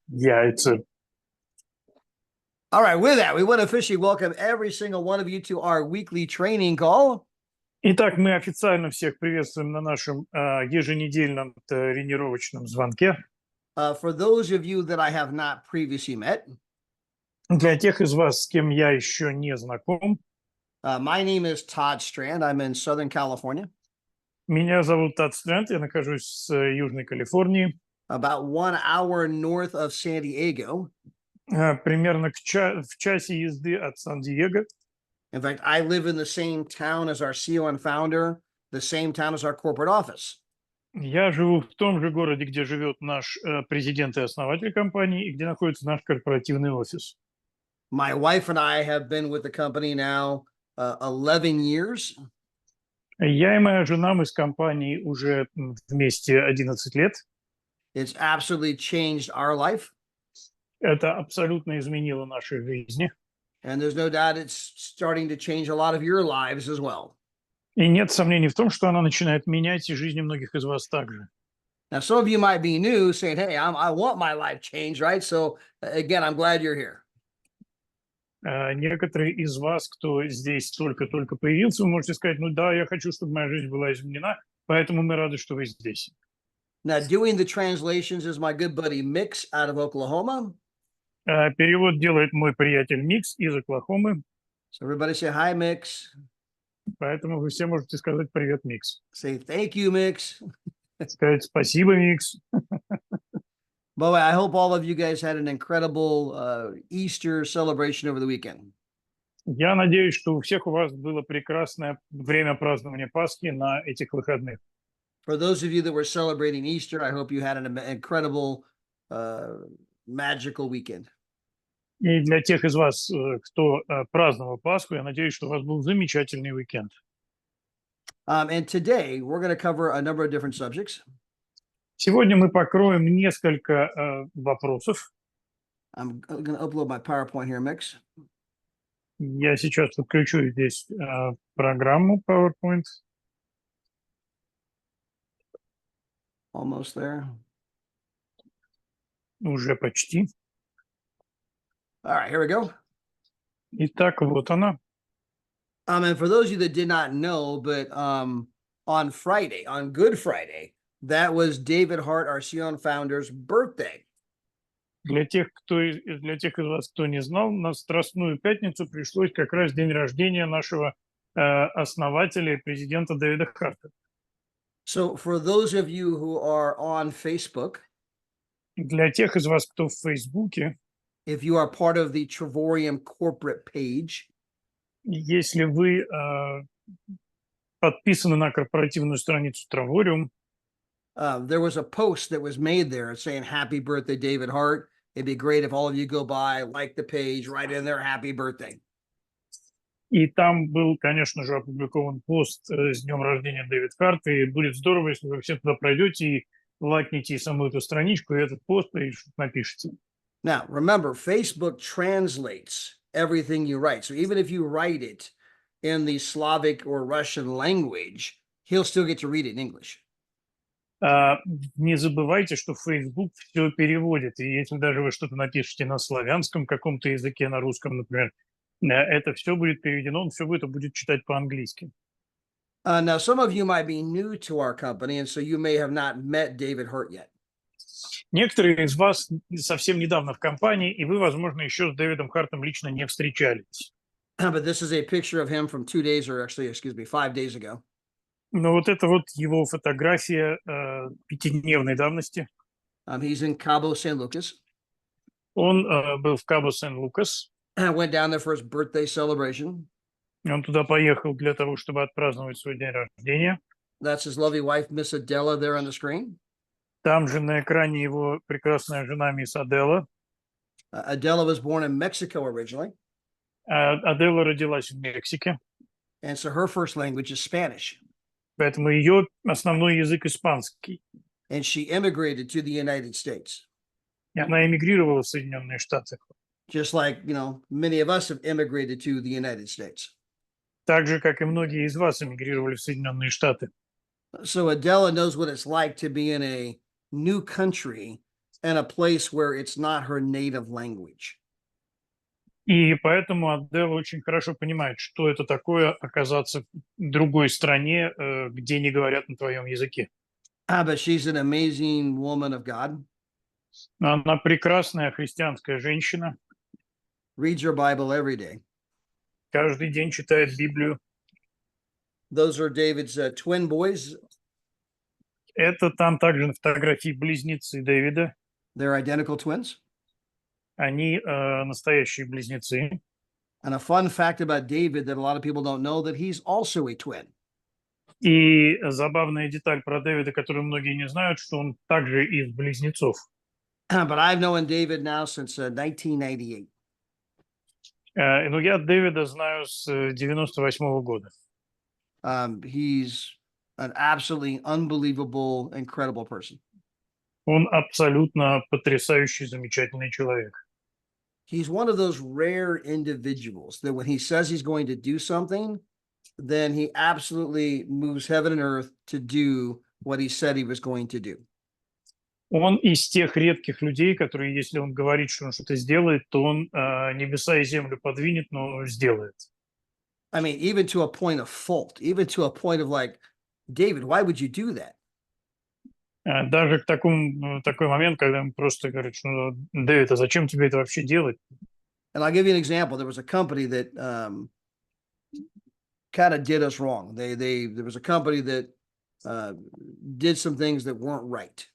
Yeah, it's a All right, with that, we want to officially welcome every single one of you to our weekly training call. Итак, мы официально всех приветствуем на нашем еженедельном тренировочном звонке. For those of you that I have not previously met, Для тех из вас, с кем я еще не знаком, my name is Todd Strand. I'm in Southern California, меня зовут Todd Strand, я нахожусь в Южной Калифорнии, about 1 hour north of San Diego. примерно в часе езды от Сан-Диего. In fact, I live in the same town as our CEO and founder, the same town as our corporate office. Я живу в том же городе, где живет наш президент и основатель компании, и где находится наш корпоративный офис. My wife and I have been with the company now 11 years. Я и моя жена, мы с компанией уже вместе 11 лет. It's absolutely changed our life. Это абсолютно изменило наши жизни. And there's no doubt it's starting to change a lot of your lives as well. И нет сомнений в том, что она начинает менять и жизни многих из вас также. Now, some of you might be new saying, hey, I want my life changed, right? So again, I'm glad you're here. Некоторые из вас, кто здесь только-только появился, вы можете сказать, ну да, я хочу, чтобы моя жизнь была изменена, поэтому мы рады, что вы здесь. Now, doing the translations is my good buddy Mix out of Oklahoma. Перевод делает мой приятель Микс из Оклахомы. So everybody say hi, Mix. Поэтому вы все можете сказать привет, Микс. Say thank you, Mix. Сказать спасибо, Микс. By the way, I hope all of you guys had an incredible Easter celebration over the weekend. Я надеюсь, что у всех у вас было прекрасное время празднования Пасхи на этих выходных. For those of you that were celebrating Easter, I hope you had an incredible, magical weekend. И для тех из вас, кто праздновал Пасху, я надеюсь, что у вас был замечательный уикенд. And today we're going to cover a number of different subjects. Сегодня мы покроем несколько вопросов. I'm going to upload my PowerPoint here, Mix. Я сейчас подключу здесь программу PowerPoint. Almost there. Уже почти. All right, here we go. Итак, вот она. And for those of you that did not know, but on Friday, on Good Friday, that was David Hart, our CEO and founder's birthday. Для тех из вас, кто не знал, на Страстную пятницу пришлось как раз день рождения нашего основателя и президента Дэвида Харта. So for those of you who are on Facebook, для тех из вас, кто в Фейсбуке, if you are part of the Trevorium corporate page, если вы подписаны на корпоративную страницу Trevorium, there was a post that was made there saying, happy birthday, David Hart. It'd be great if all of you go by, like the page, write in there, happy birthday. И там был, конечно же, опубликован пост с днем рождения Дэвид Харт, и будет здорово, если вы все туда пройдете и лайкните саму эту страничку, и этот пост, и напишите. Now, remember, Facebook translates everything you write. So even if you write it in the Slavic or Russian language, he'll still get to read it in English. Не забывайте, что Facebook все переводит, и если даже вы что-то напишете на славянском каком-то языке, на русском, например, это все будет переведено, он все это будет читать по-английски. Now, some of you might be new to our company, and so you may have not met David Hart yet. Некоторые из вас совсем недавно в компании, и вы, возможно, еще с Дэвидом Хартом лично не встречались. But this is a picture of him from 2 days, or actually, excuse me, 5 days ago. Но вот это вот его фотография 5-дневной давности. He's in Cabo San Lucas. Он был в Кабо-Сан-Лукас. Went down there for his birthday celebration. Он туда поехал для того, чтобы отпраздновать свой день рождения. That's his lovely wife, Miss Adela, there on the screen. Там же на экране его прекрасная жена мисс Адела. Adela was born in Mexico originally. Адела родилась в Мексике. And so her first language is Spanish. Поэтому ее основной язык испанский. And she immigrated to the United States. И она эмигрировала в Соединенные Штаты. Just like, many of us have immigrated to the United States. Так же, как и многие из вас эмигрировали в Соединенные Штаты. So Adela knows what it's like to be in a new country in a place where it's not her native language. И поэтому Адель очень хорошо понимает, что это такое оказаться в другой стране, где не говорят на твоем языке. But she's an amazing woman of God. Она прекрасная христианская женщина, Reads your Bible every day. каждый день читает Библию. Those are David's twin boys. Это там также на фотографии близнецы Дэвида. They're identical twins. Они настоящие близнецы. And a fun fact about David that a lot of people don't know that he's also a twin. И забавная деталь про Дэвида, которую многие не знают, что он также из близнецов. But I've known David now since 1998. Но я Дэвида знаю с 98-го года. He's an absolutely unbelievable, incredible person. Он абсолютно потрясающий, замечательный человек. He's one of those rare individuals that when he says he's going to do something, then he absolutely moves heaven and earth to do what he said he was going to do. Он из тех редких людей, которые, если он говорит, что он что-то сделает, то он небеса и землю подвинет, но сделает. I mean, even to a point of fault, even to a point of like, David, why would you do that? Даже к такой момент, когда он просто говорит, что Дэвид, а зачем тебе это вообще делать? And I'll give you an example. There was a company that kind of did us wrong. There was a company that did some things that weren't right.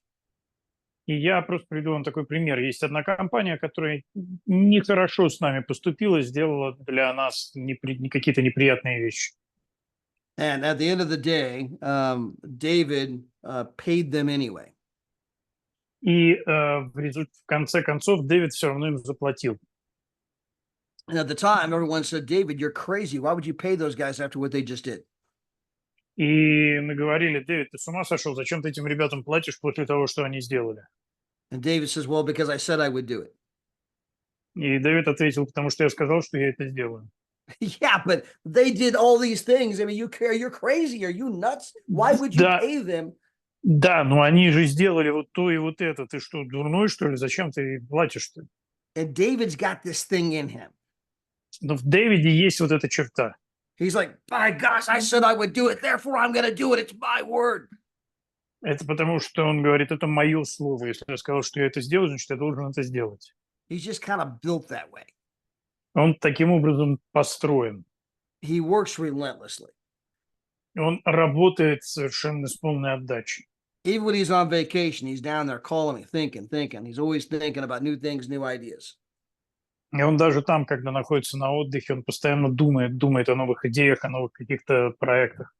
И я просто приведу вам такой пример. Есть одна компания, которая нехорошо с нами поступила, сделала для нас какие-то неприятные вещи. And at the end of the day, David paid them anyway. И в конце концов Дэвид все равно им заплатил. And at the time, everyone said, David, you're crazy. Why would you pay those guys after what they just did? И мы говорили, Дэвид, ты с ума сошел? Зачем ты этим ребятам платишь после того, что они сделали? And David says, well, because I said I would do it. И Дэвид ответил, потому что я сказал, что я это сделаю. Yeah, but they did all these things. I mean, you're crazy. Are you nuts? Why would you Да, pay them? да, но они же сделали вот то и вот это. Ты что, дурной, что ли? Зачем ты платишь-то? And David's got this thing in him. Но в Дэвиде есть вот эта черта. He's like, by gosh, I said I would do it. Therefore, I'm going to do it. It's my word. Это потому, что он говорит, это мое слово. Если я сказал, что я это сделаю, значит, я должен это сделать. He's just kind of built that way. Он таким образом построен. He works relentlessly. Он работает совершенно с полной отдачей. Even when he's on vacation, he's down there calling me, thinking. He's always thinking about new things, new ideas. И он даже там, когда находится на отдыхе, он постоянно думает о новых идеях, о новых каких-то проектах.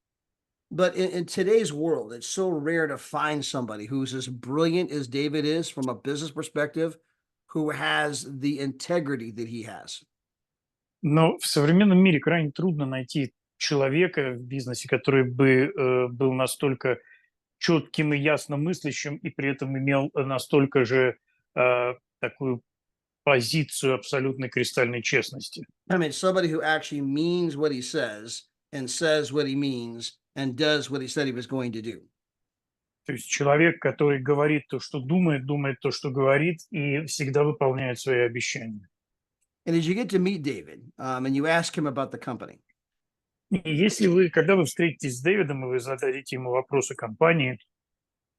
But in today's world, it's so rare to find somebody who's as brilliant as David is from a business perspective, who has the integrity that he has. Но в современном мире крайне трудно найти человека в бизнесе, который бы был настолько четким и ясно мыслящим и при этом имел настолько же такую позицию абсолютной кристальной честности. I mean, somebody who actually means what he says and says what he means and does what he said he was going to do. То есть человек, который говорит то, что думает, думает то, что говорит, и всегда выполняет свои обещания. And as you get to meet David, and you ask him about the company, И если вы, когда вы встретитесь с Дэвидом, и вы зададите ему вопросы компании,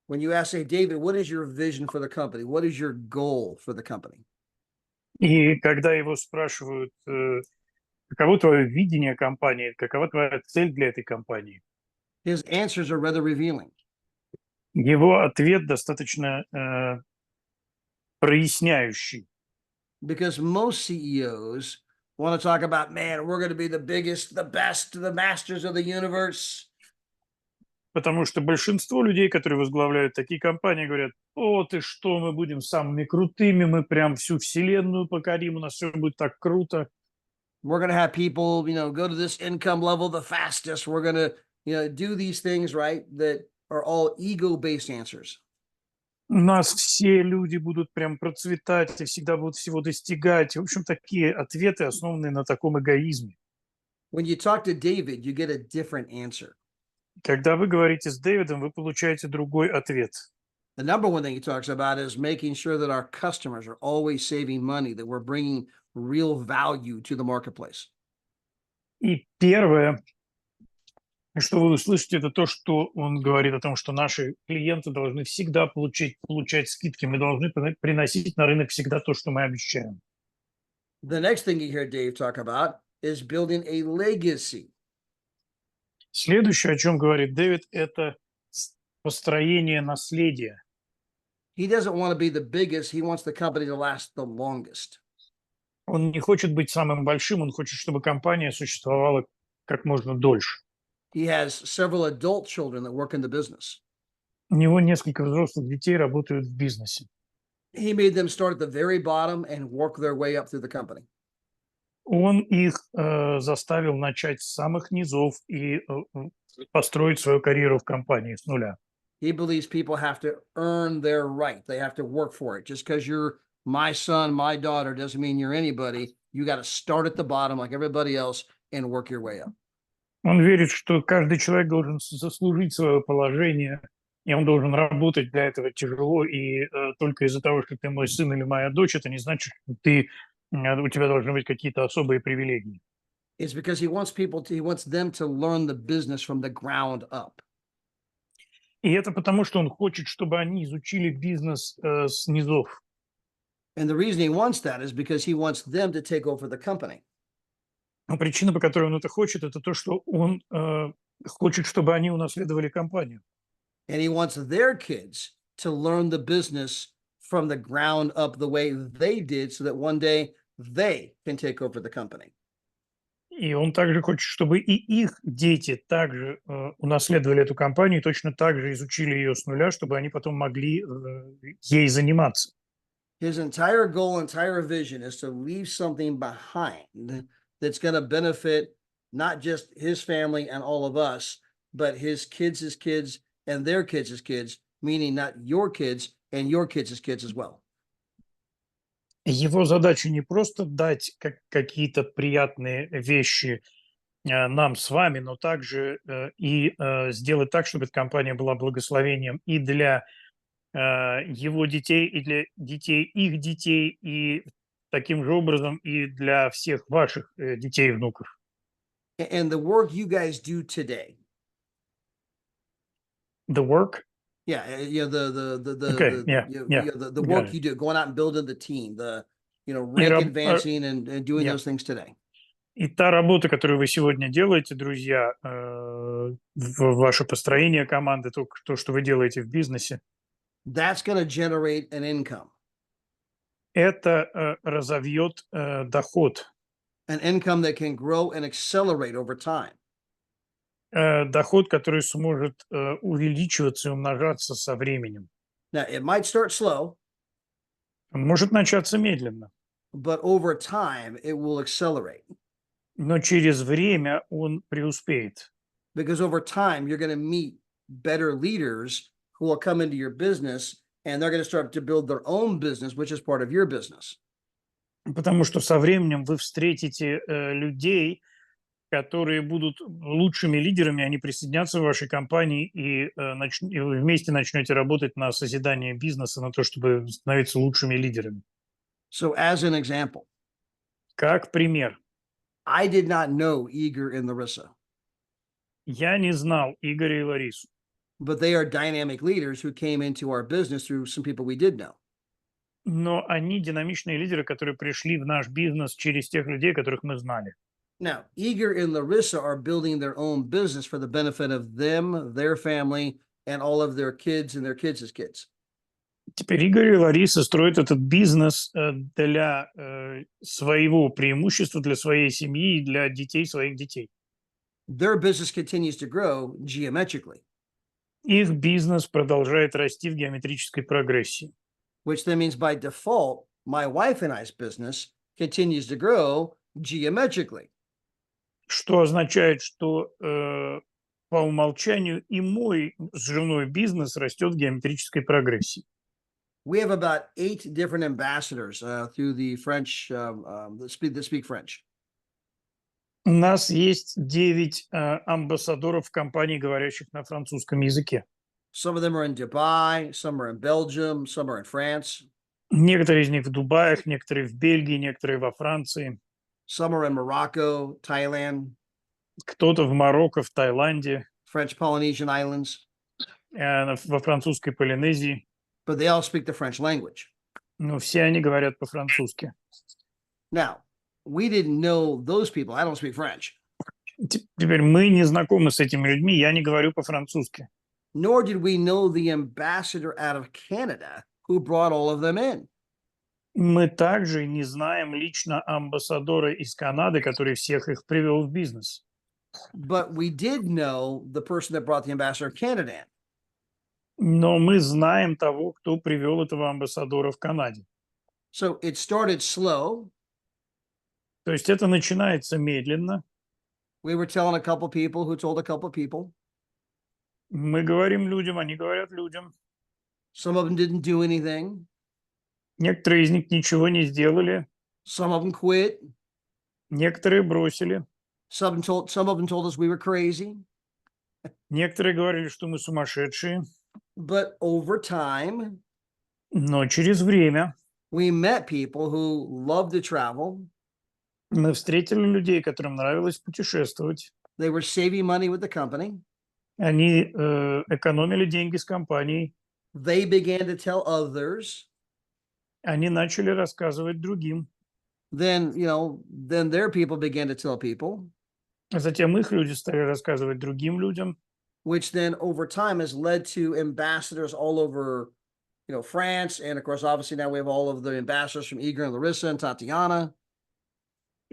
when you ask, hey, David, what is your vision for the company? What is your goal for the company? и когда его спрашивают, каково твое видение компании, какова твоя цель для этой компании, His answers are rather revealing. его ответ достаточно проясняющий. Because most CEOs want to talk about, man, we're going to be the biggest, the best, the masters of the universe. Потому что большинство людей, которые возглавляют такие компании, говорят, о, ты что, мы будем самыми крутыми, мы прям всю вселенную покорим, у нас все будет так круто. We're going to have people, go to this income level the fastest. We're going to, do these things, right, that are all ego-based answers. У нас все люди будут прям процветать и всегда будут всего достигать. В общем, такие ответы, основанные на таком эгоизме. When you talk to David, you get a different answer. Когда вы говорите с Дэвидом, вы получаете другой ответ. The number one thing he talks about is making sure that our customers are always saving money, that we're bringing real value to the marketplace. И первое, что вы услышите, это то, что он говорит о том, что наши клиенты должны всегда получать скидки. Мы должны приносить на рынок всегда то, что мы обещаем. The next thing you hear Dave talk about is building a legacy. Следующее, о чем говорит Дэвид, это построение наследия. He doesn't want to be the biggest. He wants the company to last the longest. Он не хочет быть самым большим, он хочет, чтобы компания существовала как можно дольше. He has several adult children that work in the business. У него несколько взрослых детей работают в бизнесе. He made them start at the very bottom and work their way up through the company. Он их заставил начать с самых низов и построить свою карьеру в компании с нуля. He believes people have to earn their right. They have to work for it. Just because you're my son, my daughter, doesn't mean you're anybody. You got to start at the bottom like everybody else and work your way up. Он верит, что каждый человек должен заслужить свое положение, и он должен работать для этого тяжело, и только из-за того, что ты мой сын или моя дочь, это не значит, что у тебя должны быть какие-то особые привилегии. It's because he wants them to learn the business from the ground up. И это потому, что он хочет, чтобы они изучили бизнес с низов. And the reason he wants that is because he wants them to take over the company. Но причина, по которой он это хочет, это то, что он хочет, чтобы они унаследовали компанию. And he wants their kids to learn the business from the ground up the way they did so that one day they can take over the company. И он также хочет, чтобы и их дети также унаследовали эту компанию, и точно так же изучили ее с нуля, чтобы они потом могли ей заниматься. His entire goal, entire vision is to leave something behind that's going to benefit not just his family and all of us, but his kids, and their kids, meaning not your kids and your kids as well. Его задача не просто дать какие-то приятные вещи нам с вами, но также и сделать так, чтобы эта компания была благословением и для его детей, и для детей их детей, и таким же образом и для всех ваших детей и внуков. And the work you guys do today. The work? Yeah, Okay, yeah, the got work it. you do, going out and building the team, И rank advancing and doing yeah. those things today. И та работа, которую вы сегодня делаете, друзья, в ваше построение команды, то, что вы делаете в бизнесе, That's going to generate an income. это разовьет доход. An income that can grow and accelerate over time. Доход, который сможет увеличиваться и умножаться со временем. Now, it might start slow, Он может начаться медленно, but over time it will accelerate но через время он преуспеет. because over time you're going to meet better leaders who will come into your business and they're going to start to build their own business, which is part of your business. Потому что со временем вы встретите людей, которые будут лучшими лидерами, они присоединятся в вашей компании, и вы вместе начнете работать на созидание бизнеса, на то, чтобы становиться лучшими лидерами. So, as an example, Как пример, I did not know Igor and Larissa, я не знал Игоря и Ларису, but they are dynamic leaders who came into our business through some people we did know. но они динамичные лидеры, которые пришли в наш бизнес через тех людей, которых мы знали. Now, Igor and Larissa are building their own business for the benefit of them, their family, and all of their kids and their kids' kids. Теперь Игорь и Лариса строят этот бизнес для своего преимущества, для своей семьи и для детей своих детей. Their business continues to grow geometrically, Их бизнес продолжает расти в геометрической прогрессии. which then means by default, my wife and I's business continues to grow geometrically. Что означает, что по умолчанию и мой с женой бизнес растет в геометрической прогрессии. We have about 8 different ambassadors through the French that speak French. У нас есть 9 амбассадоров компаний, говорящих на французском языке. Some of them are in Dubai, some are in Belgium, some are in France, Некоторые из них в Дубаях, некоторые в Бельгии, некоторые во Франции, some are in Morocco, Thailand, кто-то в Марокко, в Таиланде, French Polynesian Islands, во французской Полинезии. but they all speak the French language. Но все они говорят по-французски. Now, we didn't know those people. I don't speak French. Теперь мы не знакомы с этими людьми, я не говорю по-французски. Nor did we know the ambassador out of Canada who brought all of them in. Мы также не знаем лично амбассадора из Канады, который всех их привел в бизнес. But we did know the person that brought the ambassador of Canada in. Но мы знаем того, кто привел этого амбассадора в Канаде. So it started slow. То есть это начинается медленно. We were telling a couple people who told a couple people. Мы говорим людям, они говорят людям. Some of them didn't do anything. Некоторые из них ничего не сделали, Some of them quit. некоторые бросили, Some of them told us we were crazy. некоторые говорили, что мы сумасшедшие. But over time, Но через время we met people who loved to travel. мы встретили людей, которым нравилось путешествовать. They were saving money with the company. Они экономили деньги с компанией. They began to tell others. Они начали рассказывать другим. Then their people began to tell people, А затем их люди стали рассказывать другим людям, which then over time has led to ambassadors all over, France. And of course, obviously now we have all of the ambassadors from Igor and Larissa and Tatiana.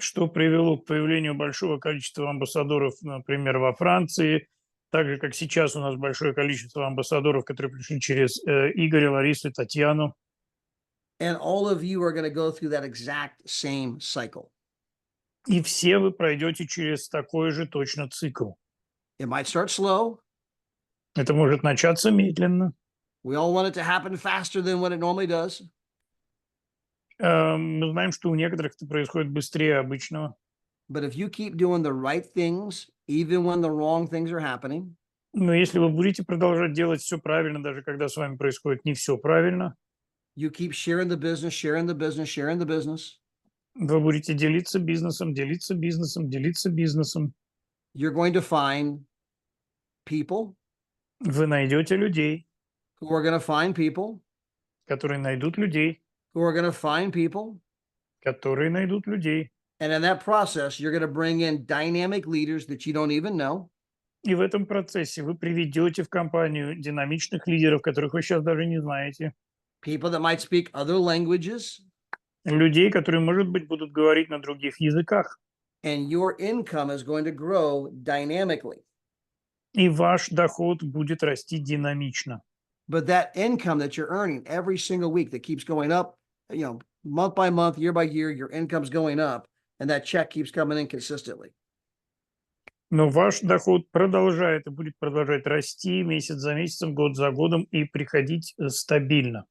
что привело к появлению большого количества амбассадоров, например, во Франции, так же, как сейчас у нас большое количество амбассадоров, которые пришли через Игоря, Ларису и Татьяну. And all of you are going to go through that exact same cycle. И все вы пройдете через такой же точно цикл. It might start slow. Это может начаться медленно. We all want it to happen faster than what it normally does. Мы знаем, что у некоторых это происходит быстрее обычного. But if you keep doing the right things, even when the wrong things are happening, Но если вы будете продолжать делать все правильно, даже когда с вами происходит не все правильно, you keep sharing the business, sharing the business, sharing the business, вы будете делиться бизнесом, делиться бизнесом, делиться бизнесом. you're going to find people Вы найдете людей, who are going to find people которые найдут людей, who are going to find people. которые найдут людей. And in that process, you're going to bring in dynamic leaders that you don't even know. И в этом процессе вы приведете в компанию динамичных лидеров, которых вы сейчас даже не знаете. People that might speak other languages. Людей, которые, может быть, будут говорить на других языках. And your income is going to grow dynamically. И ваш доход будет расти динамично. But that income that you're earning every single week that keeps going up, month by month, year by year, your income's going up, and that check keeps coming in consistently. Но ваш доход продолжает и будет продолжать расти месяц за месяцем, год за годом и приходить стабильно.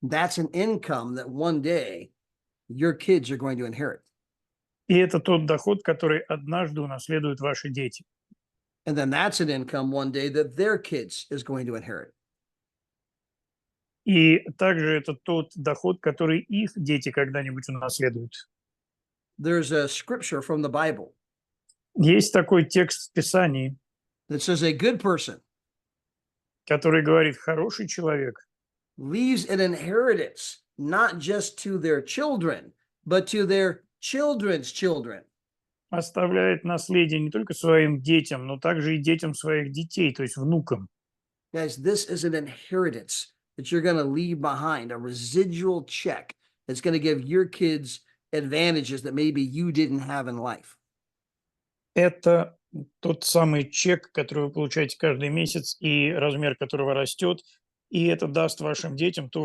That's an income that one day your kids are going to inherit. И это тот доход, который однажды унаследуют ваши дети. And then that's an income one day that their kids is going to inherit. И также это тот доход, который их дети когда-нибудь унаследуют. There's a scripture from the Bible Есть такой текст в Писании, that says a good person который говорит, хороший человек leaves an inheritance not just to their children, but to their children's children. оставляет наследие не только своим детям, но также и детям своих детей, то есть внукам. Guys, this is an inheritance that you're going to leave behind, a residual check that's going to give your kids advantages that maybe you didn't have in life. Это тот самый чек, который вы получаете каждый месяц, и размер которого растет, и это даст вашим детям те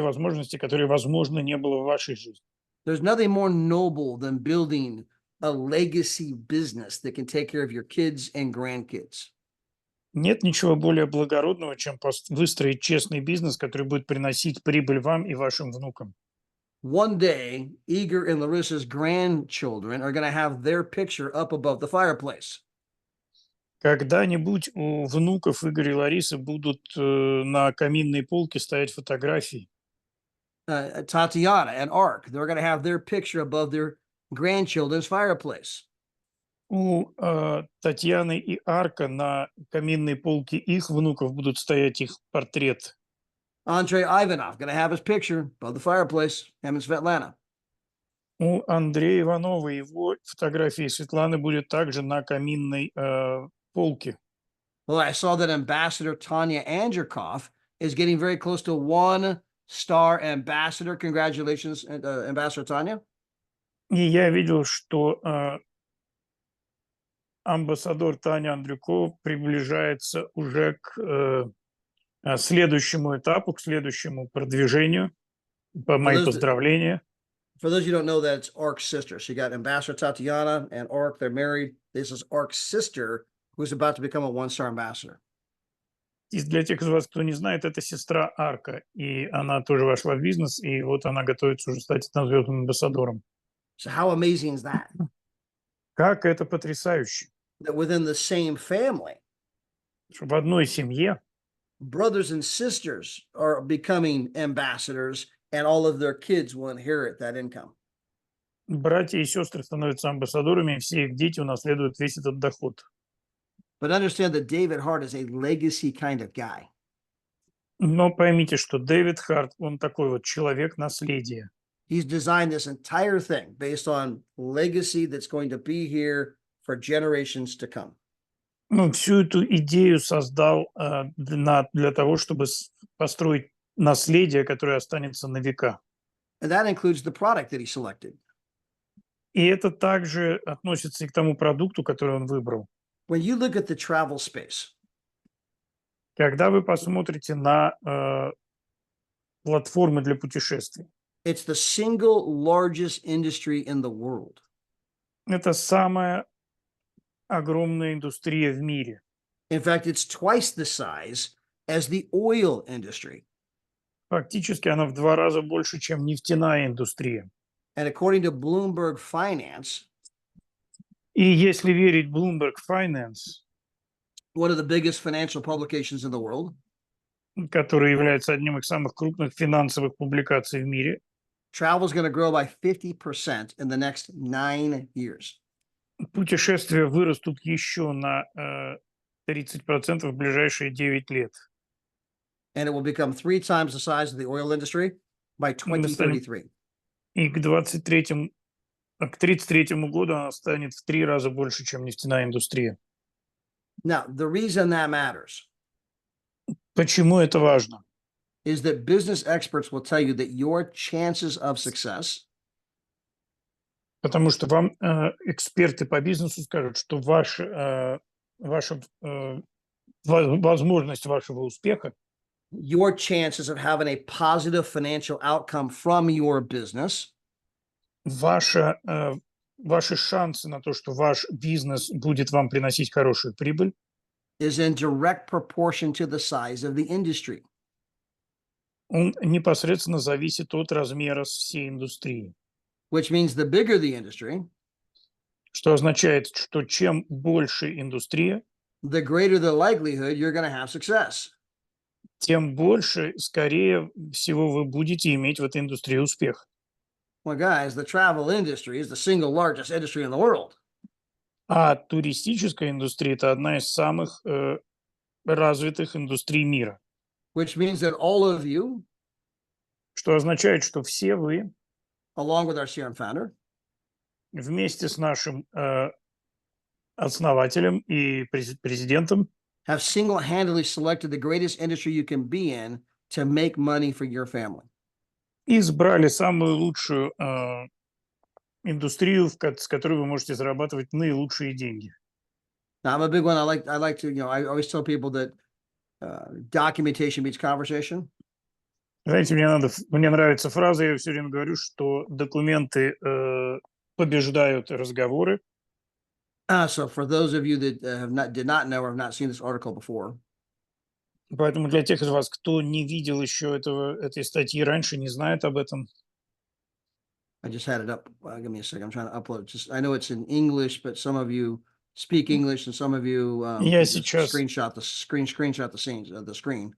возможности, которые, возможно, не было в вашей жизни. There's nothing more noble than building a legacy business that can take care of your kids and grandkids. Нет ничего более благородного, чем выстроить честный бизнес, который будет приносить прибыль вам и вашим внукам. One day, Igor and Larissa's grandchildren are going to have their picture up above the fireplace. Когда-нибудь у внуков Игоря и Ларисы будут на каминной полке стоять фотографии. Tatiana and Ark, they're going to have their picture above their grandchildren's fireplace. У Татьяны и Арка на каминной полке их внуков будут стоять их портрет. Andrei Ivanov going to have his picture above the fireplace, him and Svetlana. У Андрея Иванова его фотографии Светланы будет также на каминной полке. Well, I saw that Ambassador Tanya Andrikov is getting very close to 1-star ambassador. Congratulations, Ambassador Tanya. И я видел, что амбассадор Таня Андрюкова приближается уже к следующему этапу, к следующему продвижению. Мои поздравления. For those you don't know, that's Ark's sister. She got Ambassador Tatiana and Ark. They're married. This is Ark's sister, who's about to become a 1-star ambassador. И для тех из вас, кто не знает, это сестра Арка, и она тоже вошла в бизнес, и вот она готовится уже стать звездным амбассадором. So how amazing is that? Как это потрясающе! That within the same family, Что в одной семье brothers and sisters are becoming ambassadors, and all of their kids will inherit that income. братья и сестры становятся амбассадорами, и все их дети унаследуют весь этот доход. But understand that David Hart is a legacy kind of guy. Но поймите, что Дэвид Харт, он такой вот человек наследия. He's designed this entire thing based on legacy that's going to be here for generations to come. Ну, всю эту идею создал для того, чтобы построить наследие, которое останется на века. And that includes the product that he selected. И это также относится и к тому продукту, который он выбрал. When you look at the travel space, Когда вы посмотрите на платформы для путешествий, it's the single largest industry in the world. это самая огромная индустрия в мире. In fact, it's twice the size as the oil industry. Фактически она в 2 раза больше, чем нефтяная индустрия. And according to Bloomberg Finance, И если верить Bloomberg Finance, one of the biggest financial publications in the world, который является одним из самых крупных финансовых публикаций в мире, travel is going to grow by 50% in the next 9 years. путешествия вырастут еще на 30% в ближайшие 9 лет. And it will become 3 times the size of the oil industry by 2033. И к 33 году она станет в 3 раза больше, чем нефтяная индустрия. Now, the reason that matters Почему это важно? is that business experts will tell you that your chances of success Потому что вам эксперты по бизнесу скажут, что ваша возможность вашего успеха, your chances of having a positive financial outcome from your business ваши шансы на то, что ваш бизнес будет вам приносить хорошую прибыль, is in direct proportion to the size of the industry. он непосредственно зависит от размера всей индустрии. Which means the bigger the industry, Что означает, что чем больше индустрия, the greater the likelihood you're going to have success. тем больше, скорее всего, вы будете иметь в этой индустрии успех. Well, guys, the travel industry is the single largest industry in the world. А туристическая индустрия – это одна из самых развитых индустрий мира. Which means that all of you, Что означает, что все вы along with our CRM founder, вместе с нашим основателем и президентом have single-handedly selected the greatest industry you can be in to make money for your family. избрали самую лучшую индустрию, с которой вы можете зарабатывать наилучшие деньги. Now, I'm a big one. I like to, I always tell people that documentation beats conversation. Знаете, мне нравится фраза, я все время говорю, что документы побеждают разговоры. So for those of you that did not know or have not seen this article before, Поэтому для тех из вас, кто не видел еще этой статьи раньше, не знает об этом, I just had it up. Give me a second. I'm trying to upload it. I know it's in English, but some of you speak English, and some of you Я can just сейчас screenshot the scenes of the screen.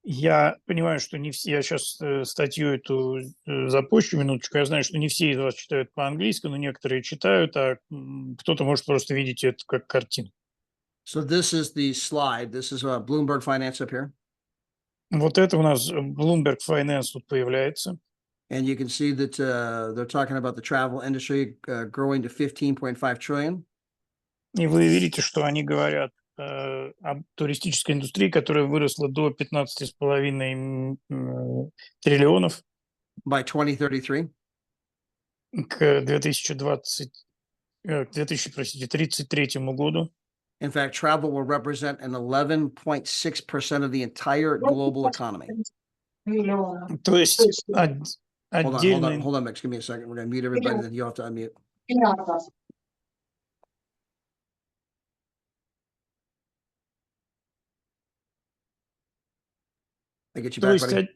Я понимаю, что не все. Я сейчас статью эту запущу минуточку. Я знаю, что не все из вас читают по-английски, но некоторые читают, а кто-то может просто видеть это как картину. So this is the slide. This is Bloomberg Finance up here. Вот это у нас Bloomberg Finance тут появляется. And you can see that they're talking about the travel industry growing to 15.5 trillion. И вы видите, что они говорят об туристической индустрии, которая выросла до 15,5 триллионов By 2033. к 2033 году. In fact, travel will represent an 11.6% of the entire global economy. То есть отдельно. Hold on, Max. Give me a second. We're going to mute everybody, then you have to unmute. I get you back, buddy.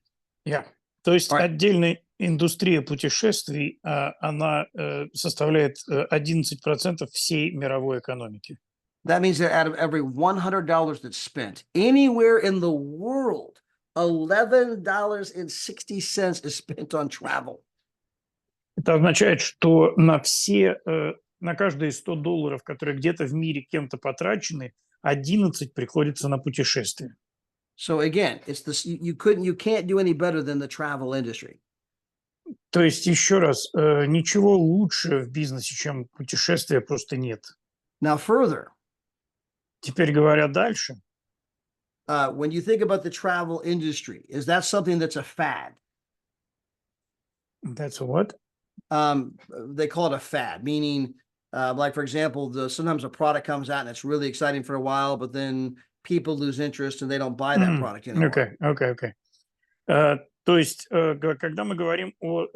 То есть Alright. отдельная индустрия путешествий, она составляет 11% всей мировой экономики. That means that out of every $100 that's spent anywhere in the world, $11.60 is spent on travel. Это означает, что на каждые $100, которые где-то в мире кем-то потрачены, 11 приходится на путешествия. So again, it's this you can't do any better than the travel industry. То есть, еще раз, ничего лучше в бизнесе, чем путешествия, просто нет. Now further, Теперь говоря дальше, when you think about the travel industry, is that something that's a fad? that's what? They call it a fad, meaning, like for example, sometimes a product comes out and it's really exciting for a while, but then people lose interest and they don't buy that product anymore. Okay. То есть, когда мы говорим о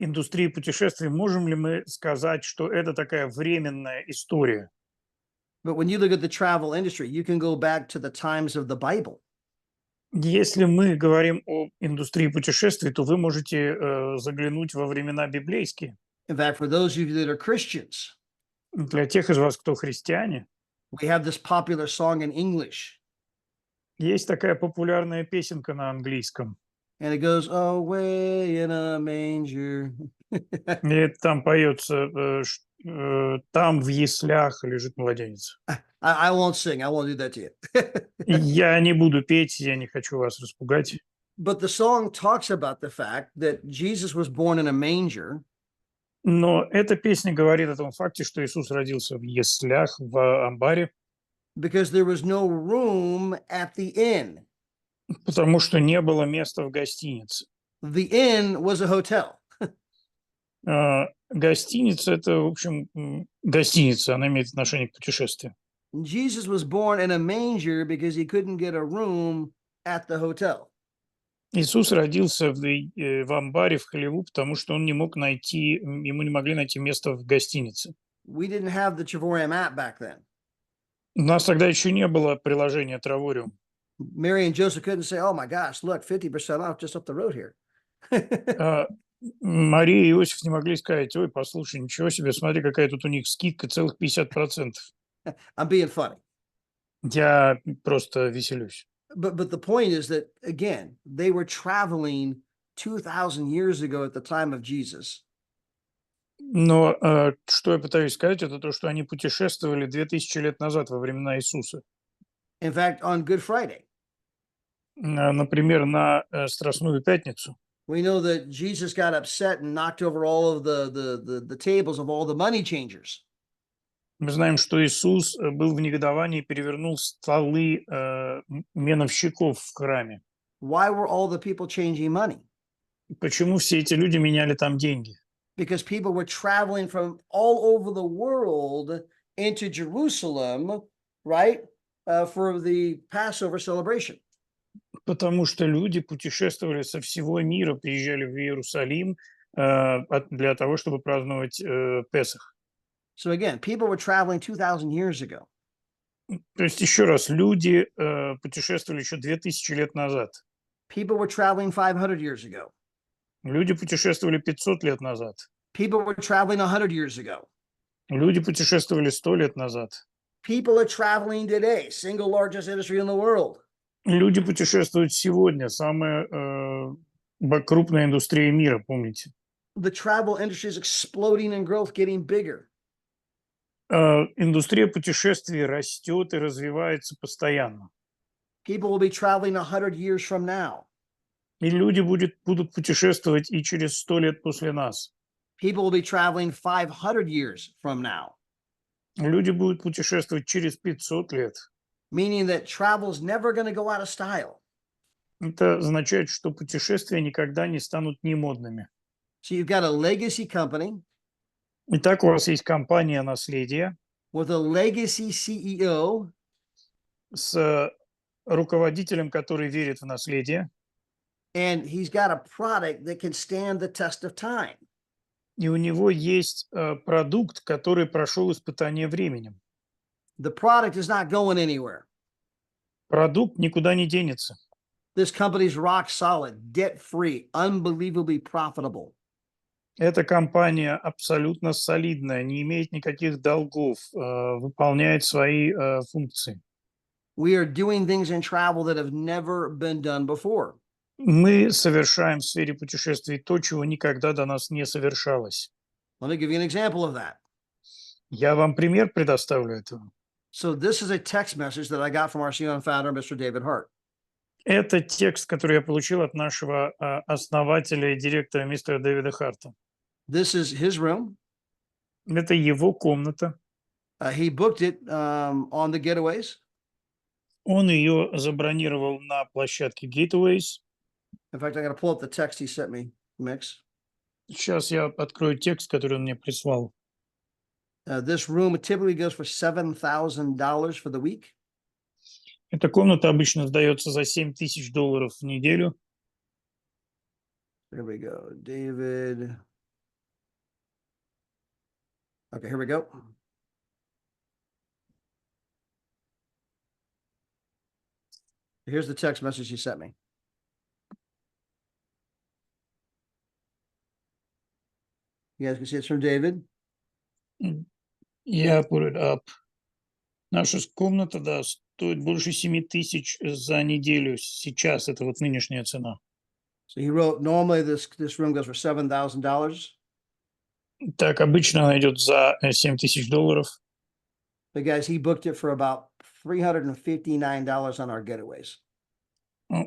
индустрии путешествий, можем ли мы сказать, что это такая временная история? But when you look at the travel industry, you can go back to the times of the Bible. Если мы говорим о индустрии путешествий, то вы можете заглянуть во времена библейские. In fact, for those of you that are Christians, Для тех из вас, кто христиане, we have this popular song in English. есть такая популярная песенка на английском. And it goes, away in a manger. И там поется, там в яслях лежит младенец. I won't sing. I won't do that to you. Я не буду петь, я не хочу вас распугать. But the song talks about the fact that Jesus was born in a manger. Но эта песня говорит о том факте, что Иисус родился в яслях, в амбаре. Because there was no room at the inn. Потому что не было места в гостинице. The inn was a hotel. Гостиница – это, в общем, гостиница, она имеет отношение к путешествию. Jesus was born in a manger because he couldn't get a room at the hotel. Иисус родился в амбаре в хлеву, потому что ему не могли найти место в гостинице. We didn't have the Travorium app back then. У нас тогда еще не было приложения Travorium. Mary and Joseph couldn't say, oh my gosh, look, 50% off just up the road here. Мария и Иосиф не могли сказать, ой, послушай, ничего себе, смотри, какая тут у них скидка, целых 50%. I'm being funny. Я просто веселюсь. But the point is that, again, they were traveling 2,000 years ago at the time of Jesus. Но что я пытаюсь сказать, это то, что они путешествовали 2000 лет назад во времена Иисуса. In fact, on Good Friday. Например, на Страстную Пятницу. We know that Jesus got upset and knocked over all of the tables of all the money changers. Мы знаем, что Иисус был в негодовании и перевернул столы меновщиков в храме. Why were all the people changing money? Почему все эти люди меняли там деньги? Because people were traveling from all over the world into Jerusalem, right, for the Passover celebration. Потому что люди путешествовали со всего мира, приезжали в Иерусалим для того, чтобы праздновать Песах. So again, people were traveling 2,000 years ago. То есть, еще раз, люди путешествовали еще 2000 лет назад. People were traveling 500 years ago. Люди путешествовали 500 лет назад. People were traveling 100 years ago. Люди путешествовали 100 лет назад. People are traveling today, single largest industry in the world. Люди путешествуют сегодня. Самая крупная индустрия мира, помните? The travel industry is exploding in growth, getting bigger. Индустрия путешествий растет и развивается постоянно. People will be traveling 100 years from now. И люди будут путешествовать и через 100 лет после нас. People will be traveling 500 years from now. Люди будут путешествовать через 500 лет. Meaning that travel is never going to go out of style. Это означает, что путешествия никогда не станут немодными. So you've got a legacy company Итак, у вас есть компания наследия with a legacy CEO с руководителем, который верит в наследие, and he's got a product that can stand the test of time. и у него есть продукт, который прошел испытание временем. The product is not going anywhere. Продукт никуда не денется. This company's rock solid, debt free, unbelievably profitable. Эта компания абсолютно солидная, не имеет никаких долгов, выполняет свои функции. We are doing things in travel that have never been done before. Мы совершаем в сфере путешествий то, чего никогда до нас не совершалось. Let me give you an example of that. Я вам пример предоставлю этого. So this is a text message that I got from our CEO and founder, Mr. David Hart. Это текст, который я получил от нашего основателя и директора мистера Дэвида Харта. This is his room. Это его комната. He booked it on the Getaways. Он ее забронировал на площадке Gateways. In fact, I'm going to pull up the text he sent me, Mix. Сейчас я открою текст, который он мне прислал. This room typically goes for $7,000 for the week. Эта комната обычно сдается за $7000 в неделю. Here we go. David. Okay, here we go. Here's the text message he sent me. You guys can see it's from David. Я put it up. Наша комната, да, стоит больше 7000 за неделю. Сейчас это вот нынешняя цена. So he wrote, normally this room goes for $7,000. Так, обычно она идет за $7000. But guys, he booked it for about $359 on our Getaways.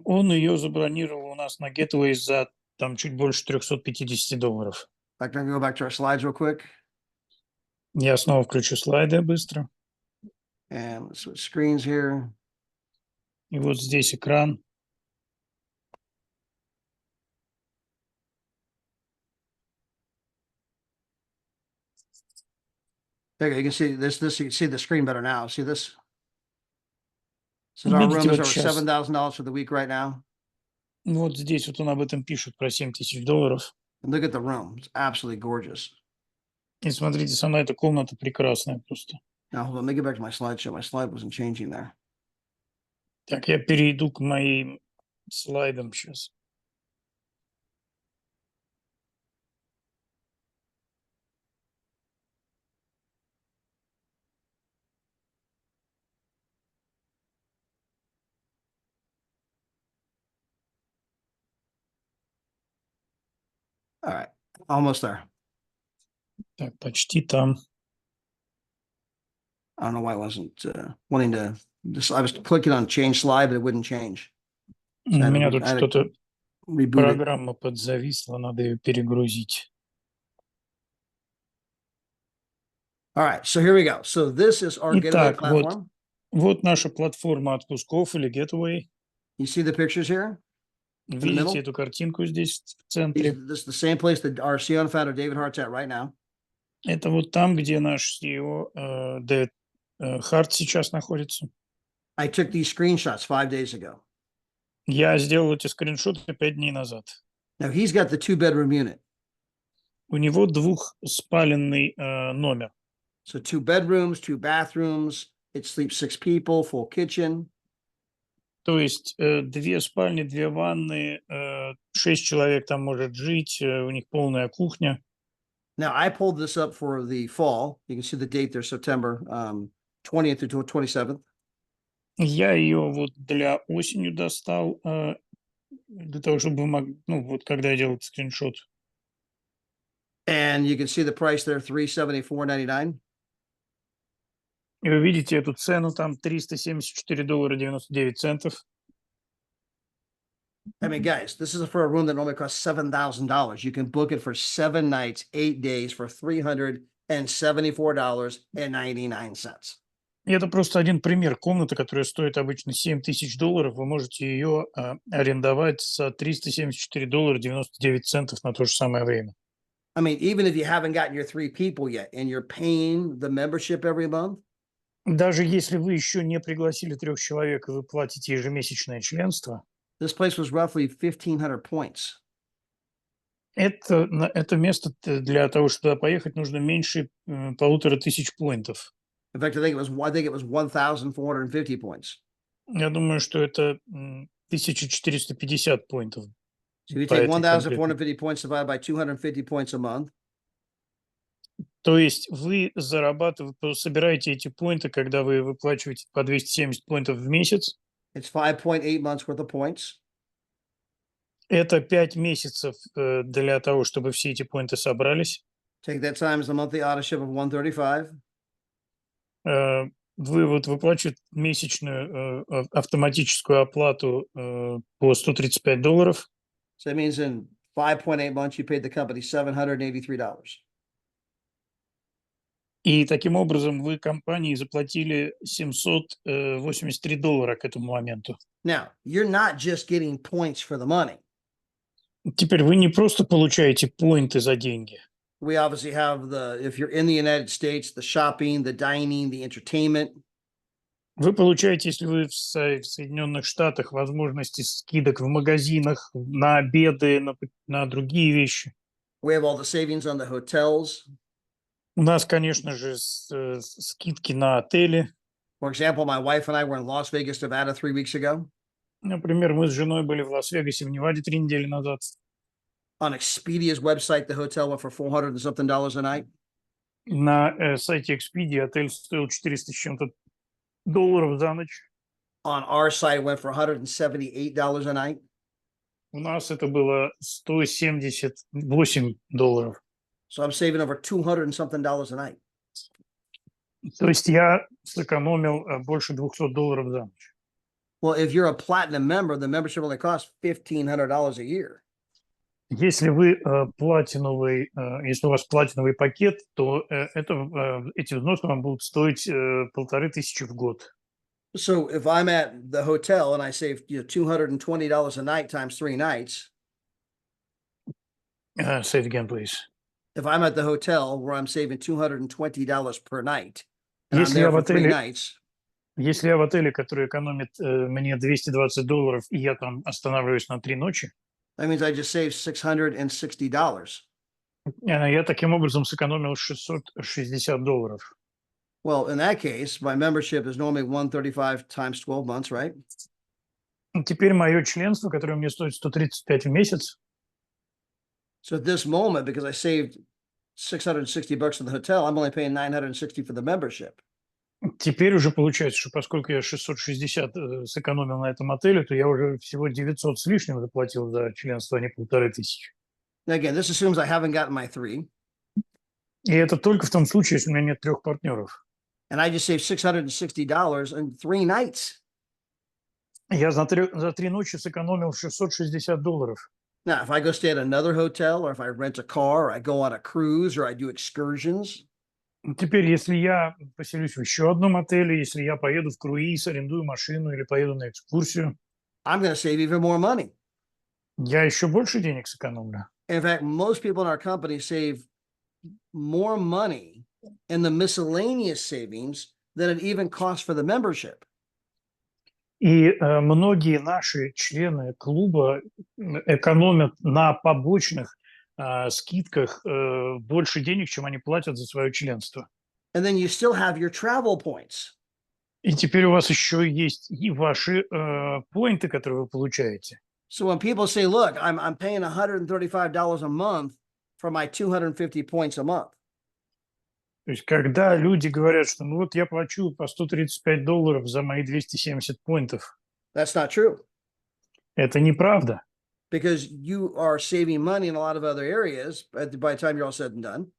Он ее забронировал у нас на Gateways за там чуть больше $350. I'm going to go back to our slides real quick. Я снова включу слайды быстро. And let's switch screens here. И вот здесь экран. There you can see this. You can see the screen better now. See this? So our room Видите, is вот over сейчас. $7,000 for the week right now. Вот здесь вот он об этом пишет, про $7000. And look at the room. It's absolutely gorgeous. И смотрите, сама эта комната прекрасная просто. Now, hold on. Let me get back to my slideshow. My slide wasn't changing there. Так, я перейду к моим слайдам сейчас. All right. Almost there. Так, почти там. I don't know why I wasn't wanting to. I was clicking on change slide, but it wouldn't change. У меня тут что-то, Reboot it. программа подзависла, надо ее перегрузить. All right. So here we go. So this is our Getaway Итак, platform. вот наша платформа отпусков или Getaway. You see the pictures here? Видите эту картинку здесь в центре? This is the same place that our CEO and founder David Hart's at right now. Это вот там, где наш CEO Дэвид Харт сейчас находится. I took these screenshots 5 days ago. Я сделал эти скриншоты 5 дней назад. Now he's got the 2-bedroom unit. У него двухспаленный номер. So 2 bedrooms, 2 bathrooms. It sleeps 6 people, full kitchen. То есть 2 спальни, 2 ванны, 6 человек там может жить, у них полная кухня. Now, I pulled this up for the fall. You can see the date there, September 20th through 27th. Я ее вот для осени достал, для того, чтобы ну, вот когда я делал этот скриншот. And you can see the price there, $374.99. И вы видите эту цену, там $374.99. I mean, guys, this is for a room that normally costs $7,000. You can book it for 7 nights, 8 days for $374.99. И это просто один пример. Комната, которая стоит обычно $7000, вы можете ее арендовать за $374.99 на то же самое время. I mean, even if you haven't gotten your 3 people yet and you're paying the membership every month, Даже если вы еще не пригласили 3 человек, и вы платите ежемесячное членство, this place was roughly 1,500 points. это место для того, чтобы туда поехать, нужно меньше 1500 поинтов. In fact, I think it was 1,450 points. Я думаю, что это 1450 поинтов. So if you По take этой конкретной. 1,450 points divided by 250 points a month, То есть вы собираете эти поинты, когда вы выплачиваете по 270 поинтов в месяц. it's 5.8 months worth of points. Это 5 месяцев для того, чтобы все эти поинты собрались. Take that times the monthly auditorship of 135. Вы вот выплачиваете месячную автоматическую оплату по $135. So that means in 5.8 months, you paid the company $783. И таким образом вы компании заплатили $783 к этому моменту. Now, you're not just getting points for the money. Теперь вы не просто получаете поинты за деньги. We obviously have if you're in the United States, the shopping, the dining, the entertainment. Вы получаете, если вы в Соединенных Штатах, возможности скидок в магазинах, на обеды, на другие вещи. We have all the savings on the hotels. У нас, конечно же, скидки на отели. For example, my wife and I were in Las Vegas, Nevada 3 weeks ago. Например, мы с женой были в Лас-Вегасе, в Неваде 3 недели назад. On Expedia's website, the hotel went for $400 and something a night. На сайте Expedia отель стоил 400 с чем-то долларов за ночь. On our site, it went for $178 a night. У нас это было $178. So I'm saving over $200 and something a night. То есть я сэкономил больше $200 за ночь. Well, if you're a platinum member, the membership only costs $1,500 a year. Если вы платиновый, если у вас платиновый пакет, то эти взносы вам будут стоить 1500 в год. So if I'm at the hotel and I save $220 a night times 3 nights. Say it again, please. If I'm at the hotel where I'm saving $220 per night, and I'm Если there я в for 3 отеле, nights, если я в отеле, который экономит мне $220, и я там останавливаюсь на 3 ночи, that means I just saved $660. я таким образом сэкономил $660. Well, in that case, my membership is normally 135 times 12 months, right? Теперь мое членство, которое мне стоит 135 в месяц, So at this moment, because I saved $660 in the hotel, I'm only paying $960 for the membership. теперь уже получается, что поскольку я 660 сэкономил на этом отеле, то я уже всего 900 с лишним заплатил за членство, а не 1500. Now, again, this assumes I haven't gotten my 3. И это только в том случае, если у меня нет 3 партнеров. And I just saved $660 in 3 nights. Я за 3 ночи сэкономил $660. Now, if I go stay at another hotel, or if I rent a car, or I go on a cruise, or I do excursions, Теперь, если я поселюсь в еще одном отеле, если я поеду в круиз, арендую машину или поеду на экскурсию, I'm going to save even more money. я еще больше денег сэкономлю. In fact, most people in our company save more money in the miscellaneous savings than it even costs for the membership. И многие наши члены клуба экономят на побочных скидках больше денег, чем они платят за свое членство. And then you still have your travel points. И теперь у вас еще есть и ваши поинты, которые вы получаете. So when people say, look, I'm paying $135 a month for my 250 points a month. То есть, когда люди говорят, что ну вот я плачу по $135 за мои 270 поинтов, That's not true это неправда, because you are saving money in a lot of other areas by the time you're all said and done.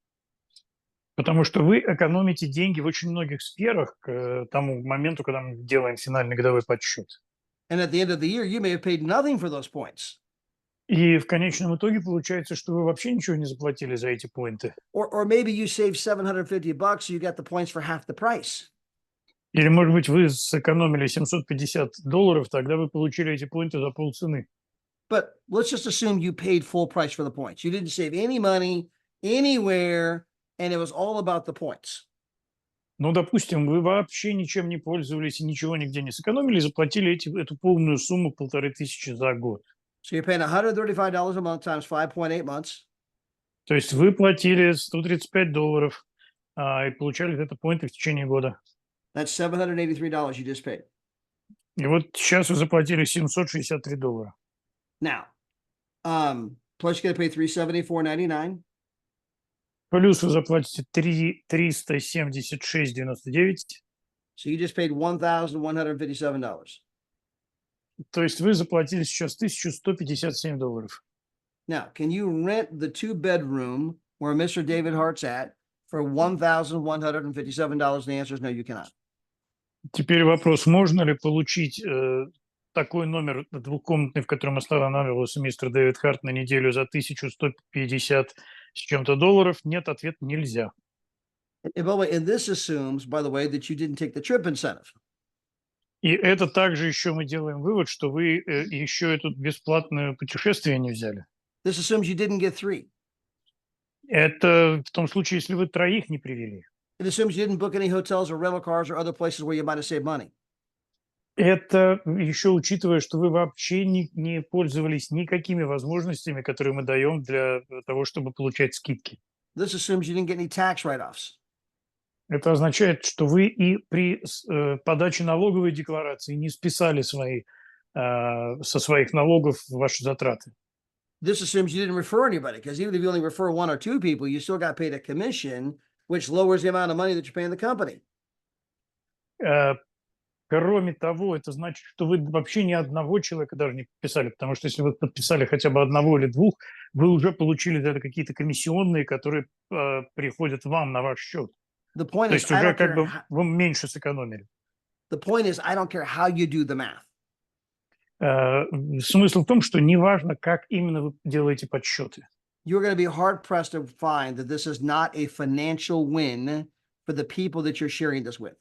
потому что вы экономите деньги в очень многих сферах к тому моменту, когда мы делаем финальный годовой подсчет. And at the end of the year, you may have paid nothing for those points. И в конечном итоге получается, что вы вообще ничего не заплатили за эти поинты. Or maybe you saved $750, so you got the points for half the price. Или, может быть, вы сэкономили $750, тогда вы получили эти поинты за полцены. But let's just assume you paid full price for the points. You didn't save any money anywhere, and it was all about the points. Ну, допустим, вы вообще ничем не пользовались и ничего нигде не сэкономили, заплатили эту полную сумму 1500 за год. So you're paying $135 a month times 5.8 months. То есть вы платили $135 и получали это поинты в течение года. That's $783 you just paid. И вот сейчас вы заплатили $763. Now, plus you got to pay $374.99. Плюс вы заплатите 376,99. So you just paid $1,157. То есть вы заплатили сейчас $1157. Now, can you rent the 2-bedroom where Mr. David Hart's at for $1,157? The answer is no, you cannot. Теперь вопрос, можно ли получить такой номер двухкомнатный, в котором останавливался мистер Дэвид Харт на неделю за 1150 с чем-то долларов? Нет, ответ нельзя. And by the way, and this assumes, by the way, that you didn't take the trip incentive. И это также еще мы делаем вывод, что вы еще это бесплатное путешествие не взяли. This assumes you didn't get 3. Это в том случае, если вы троих не привели. It assumes you didn't book any hotels or rental cars or other places where you might have saved money. Это еще учитывая, что вы вообще не пользовались никакими возможностями, которые мы даем для того, чтобы получать скидки. This assumes you didn't get any tax write-offs. Это означает, что вы и при подаче налоговой декларации не списали со своих налогов ваши затраты. This assumes you didn't refer anybody, because even if you only refer 1 or 2 people, you still got paid a commission, which lowers the amount of money that you're paying the company. Кроме того, это значит, что вы вообще ни одного человека даже не подписали, потому что если вы подписали хотя бы одного или двух, вы уже получили за это какие-то комиссионные, которые приходят вам на ваш счет. The point То is, есть I уже don't как care бы how, вы меньше сэкономили. the point is, I don't care how you do the math. Смысл в том, что неважно, как именно вы делаете подсчеты. You're going to be hard pressed to find that this is not a financial win for the people that you're sharing this with.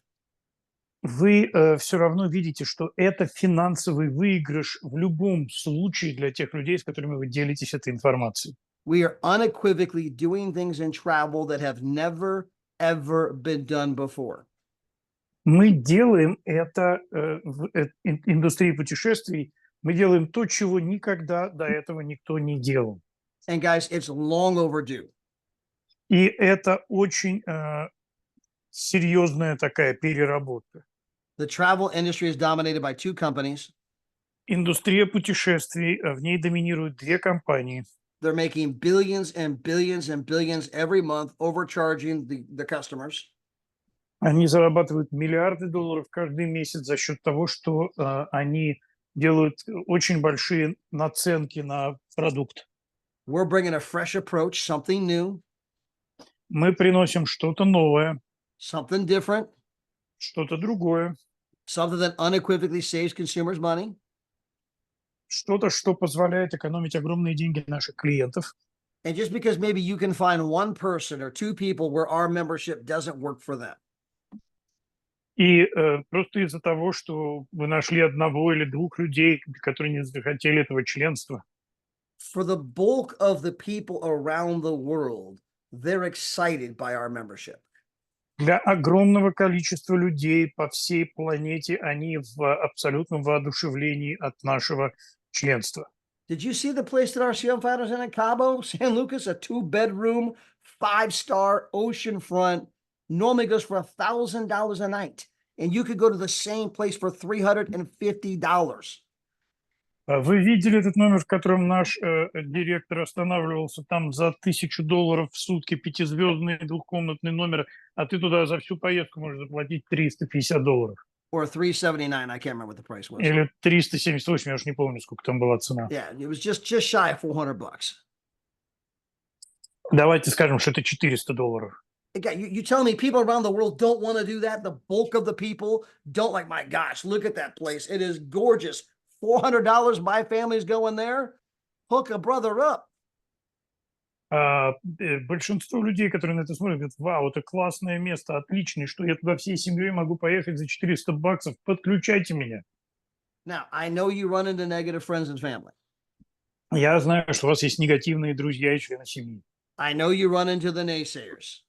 Вы все равно видите, что это финансовый выигрыш в любом случае для тех людей, с которыми вы делитесь этой информацией. We are unequivocally doing things in travel that have never, ever been done before. Мы делаем это в индустрии путешествий, мы делаем то, чего никогда до этого никто не делал. And guys, it's long overdue. И это очень серьезная такая переработка. The travel industry is dominated by 2 companies. Индустрия путешествий, в ней доминируют две компании. They're making billions and billions and billions every month, overcharging the customers. Они зарабатывают миллиарды долларов каждый месяц за счет того, что они делают очень большие наценки на продукт. We're bringing a fresh approach, something new, Мы приносим что-то новое, something different, что-то другое, something that unequivocally saves consumers money. что-то, что позволяет экономить огромные деньги наших клиентов. And just because maybe you can find 1 person or 2 people where our membership doesn't work for them. И просто из-за того, что вы нашли одного или двух людей, которые не захотели этого членства, For the bulk of the people around the world, they're excited by our membership. для огромного количества людей по всей планете они в абсолютном воодушевлении от нашего членства. Did you see the place that our CM founders in Cabo, San Lucas, a 2-bedroom, 5-star oceanfront, normally goes for $1,000 a night, and you could go to the same place for $350. Вы видели этот номер, в котором наш директор останавливался там за $1000 в сутки, пятизвездный двухкомнатный номер, а ты туда за всю поездку можешь заплатить $350. Or 379. I can't remember what the price was. Или 378, я уж не помню, сколько там была цена. Yeah, it was just shy of $400. Давайте скажем, что это $400. Again, you telling me people around the world don't want to do that? The bulk of the people don't. Like, my gosh, look at that place. It is gorgeous. $400, my family's going there. Hook a brother up. Большинство людей, которые на это смотрят, говорят: вау, это классное место, отличное, что я туда всей семьей могу поехать за $400, подключайте меня. Now, I know you run into negative friends and family. Я знаю, что у вас есть негативные друзья и члены семьи. I know you run into the naysayers.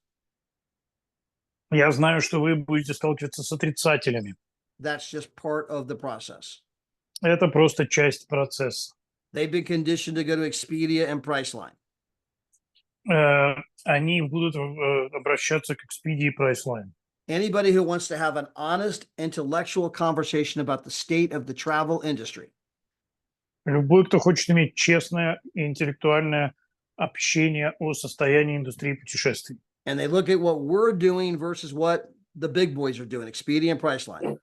Я знаю, что вы будете сталкиваться с отрицателями. That's just part of the process. Это просто часть процесса. They've been conditioned to go to Expedia and Priceline. Они будут обращаться к Expedia и Priceline. Anybody who wants to have an honest intellectual conversation about the state of the travel industry Любой, кто хочет иметь честное и интеллектуальное общение о состоянии индустрии путешествий. and they look at what we're doing versus what the big boys are doing, Expedia and Priceline.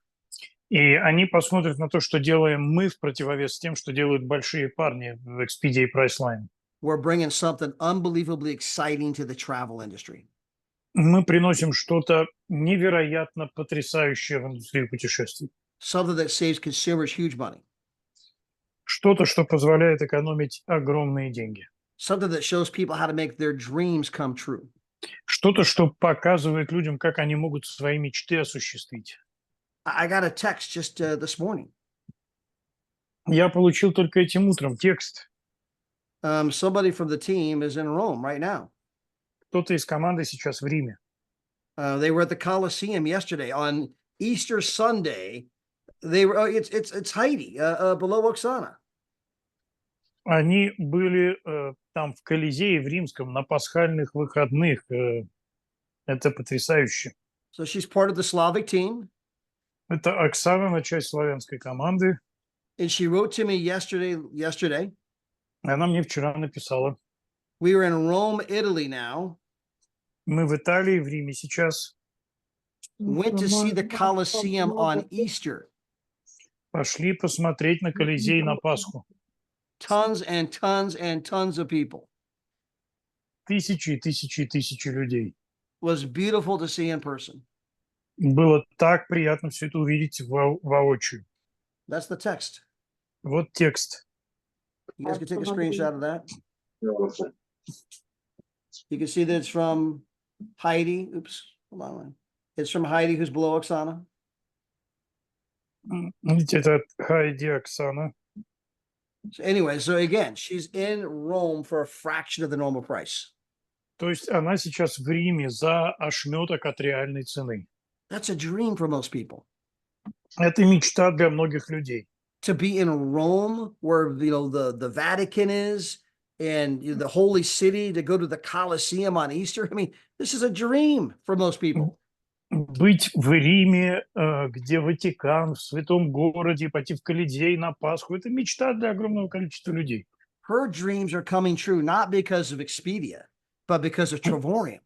И они посмотрят на то, что делаем мы, в противовес тем, что делают большие парни в Expedia и Priceline. We're bringing something unbelievably exciting to the travel industry. Мы приносим что-то невероятно потрясающее в индустрию путешествий. Something that saves consumers huge money. Что-то, что позволяет экономить огромные деньги. Something that shows people how to make their dreams come true. Что-то, что показывает людям, как они могут свои мечты осуществить. I got a text just this morning. Я получил только этим утром текст. Somebody from the team is in Rome right now. Кто-то из команды сейчас в Риме. They were at the Colosseum yesterday on Easter Sunday. They were. It's Heidi below Oksana. Они были там в Колизее в Римском на пасхальных выходных. Это потрясающе. So she's part of the Slavic team. Это Оксана, часть славянской команды. And she wrote to me yesterday. Она мне вчера написала. We were in Rome, Italy now. Мы в Италии, в Риме сейчас. Went to see the Colosseum on Easter. Пошли посмотреть на Колизей на Пасху. Tons and tons and tons of people. Тысячи и тысячи и тысячи людей. It was beautiful to see in person. Было так приятно все это увидеть воочию. That's the text. Вот текст. You guys can take a screenshot of that. You can see that it's from Heidi. Oops, hold on. It's from Heidi, who's below Oksana. Видите, это Хайди Оксана. So anyway, so again, she's in Rome for a fraction of the normal price. То есть она сейчас в Риме за ошметок от реальной цены. That's a dream for most people. Это мечта для многих людей. To be in Rome, where the Vatican is, and the holy city, to go to the Colosseum on Easter. I mean, this is a dream for most people. Быть в Риме, где Ватикан, в святом городе, пойти в Колизей на Пасху — это мечта для огромного количества людей. Her dreams are coming true not because of Expedia, but because of Travorium.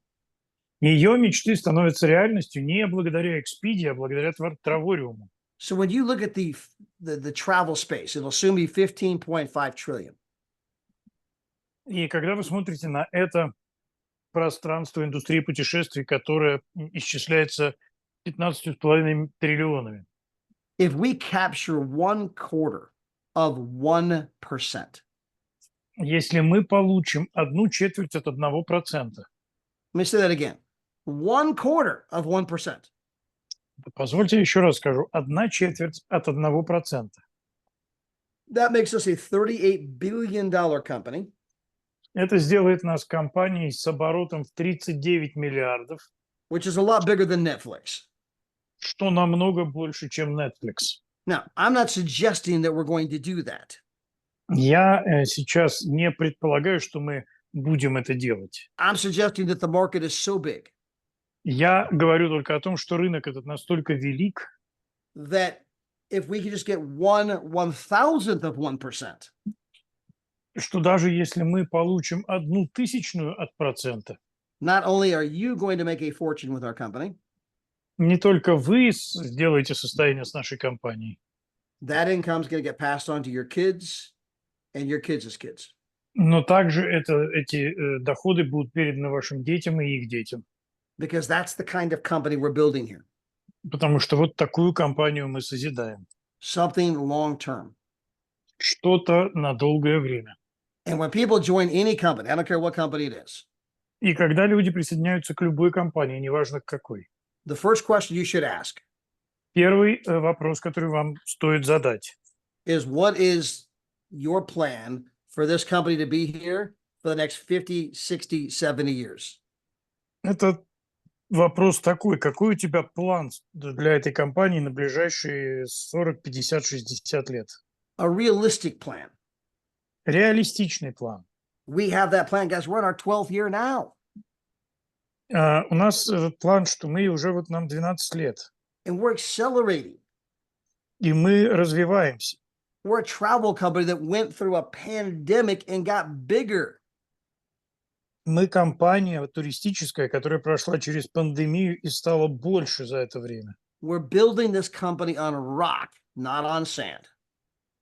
Ее мечты становятся реальностью не благодаря Expedia, а благодаря Травориуму. So when you look at the travel space, it'll soon be 15.5 trillion. И когда вы смотрите на это пространство индустрии путешествий, которое исчисляется 15,5 триллионами. If we capture 1/4 of 1%. Если мы получим 1/4 от 1%. Let me say that again. 1/4 of 1%. Позвольте еще раз скажу. 1/4 от 1%. That makes us a $38 billion company. Это сделает нас компанией с оборотом в 39 миллиардов. Which is a lot bigger than Netflix. Что намного больше, чем Netflix. Now, I'm not suggesting that we're going to do that. Я сейчас не предполагаю, что мы будем это делать. I'm suggesting that the market is so big. Я говорю только о том, что рынок этот настолько велик, That if we could just get 1/1000th of 1%, что даже если мы получим 0,001 от процента, not only are you going to make a fortune with our company, не только вы сделаете состояние с нашей компанией, that income is going to get passed on to your kids and your kids' kids. но также эти доходы будут переданы вашим детям и их детям. Because that's the kind of company we're building here. Потому что вот такую компанию мы созидаем. Something long term. Что-то на долгое время. And when people join any company, I don't care what company it is, И когда люди присоединяются к любой компании, неважно к какой, the first question you should ask первый вопрос, который вам стоит задать, is what is your plan for this company to be here for the next 50, 60, 70 years? это вопрос такой: какой у тебя план для этой компании на ближайшие 40, 50, 60 лет? A realistic plan. Реалистичный план. We have that plan, guys. We're in our 12th year now. У нас план, что мы уже вот нам 12 лет, And we're accelerating. и мы развиваемся. We're a travel company that went through a pandemic and got bigger. Мы компания туристическая, которая прошла через пандемию и стала больше за это время. We're building this company on rock, not on sand.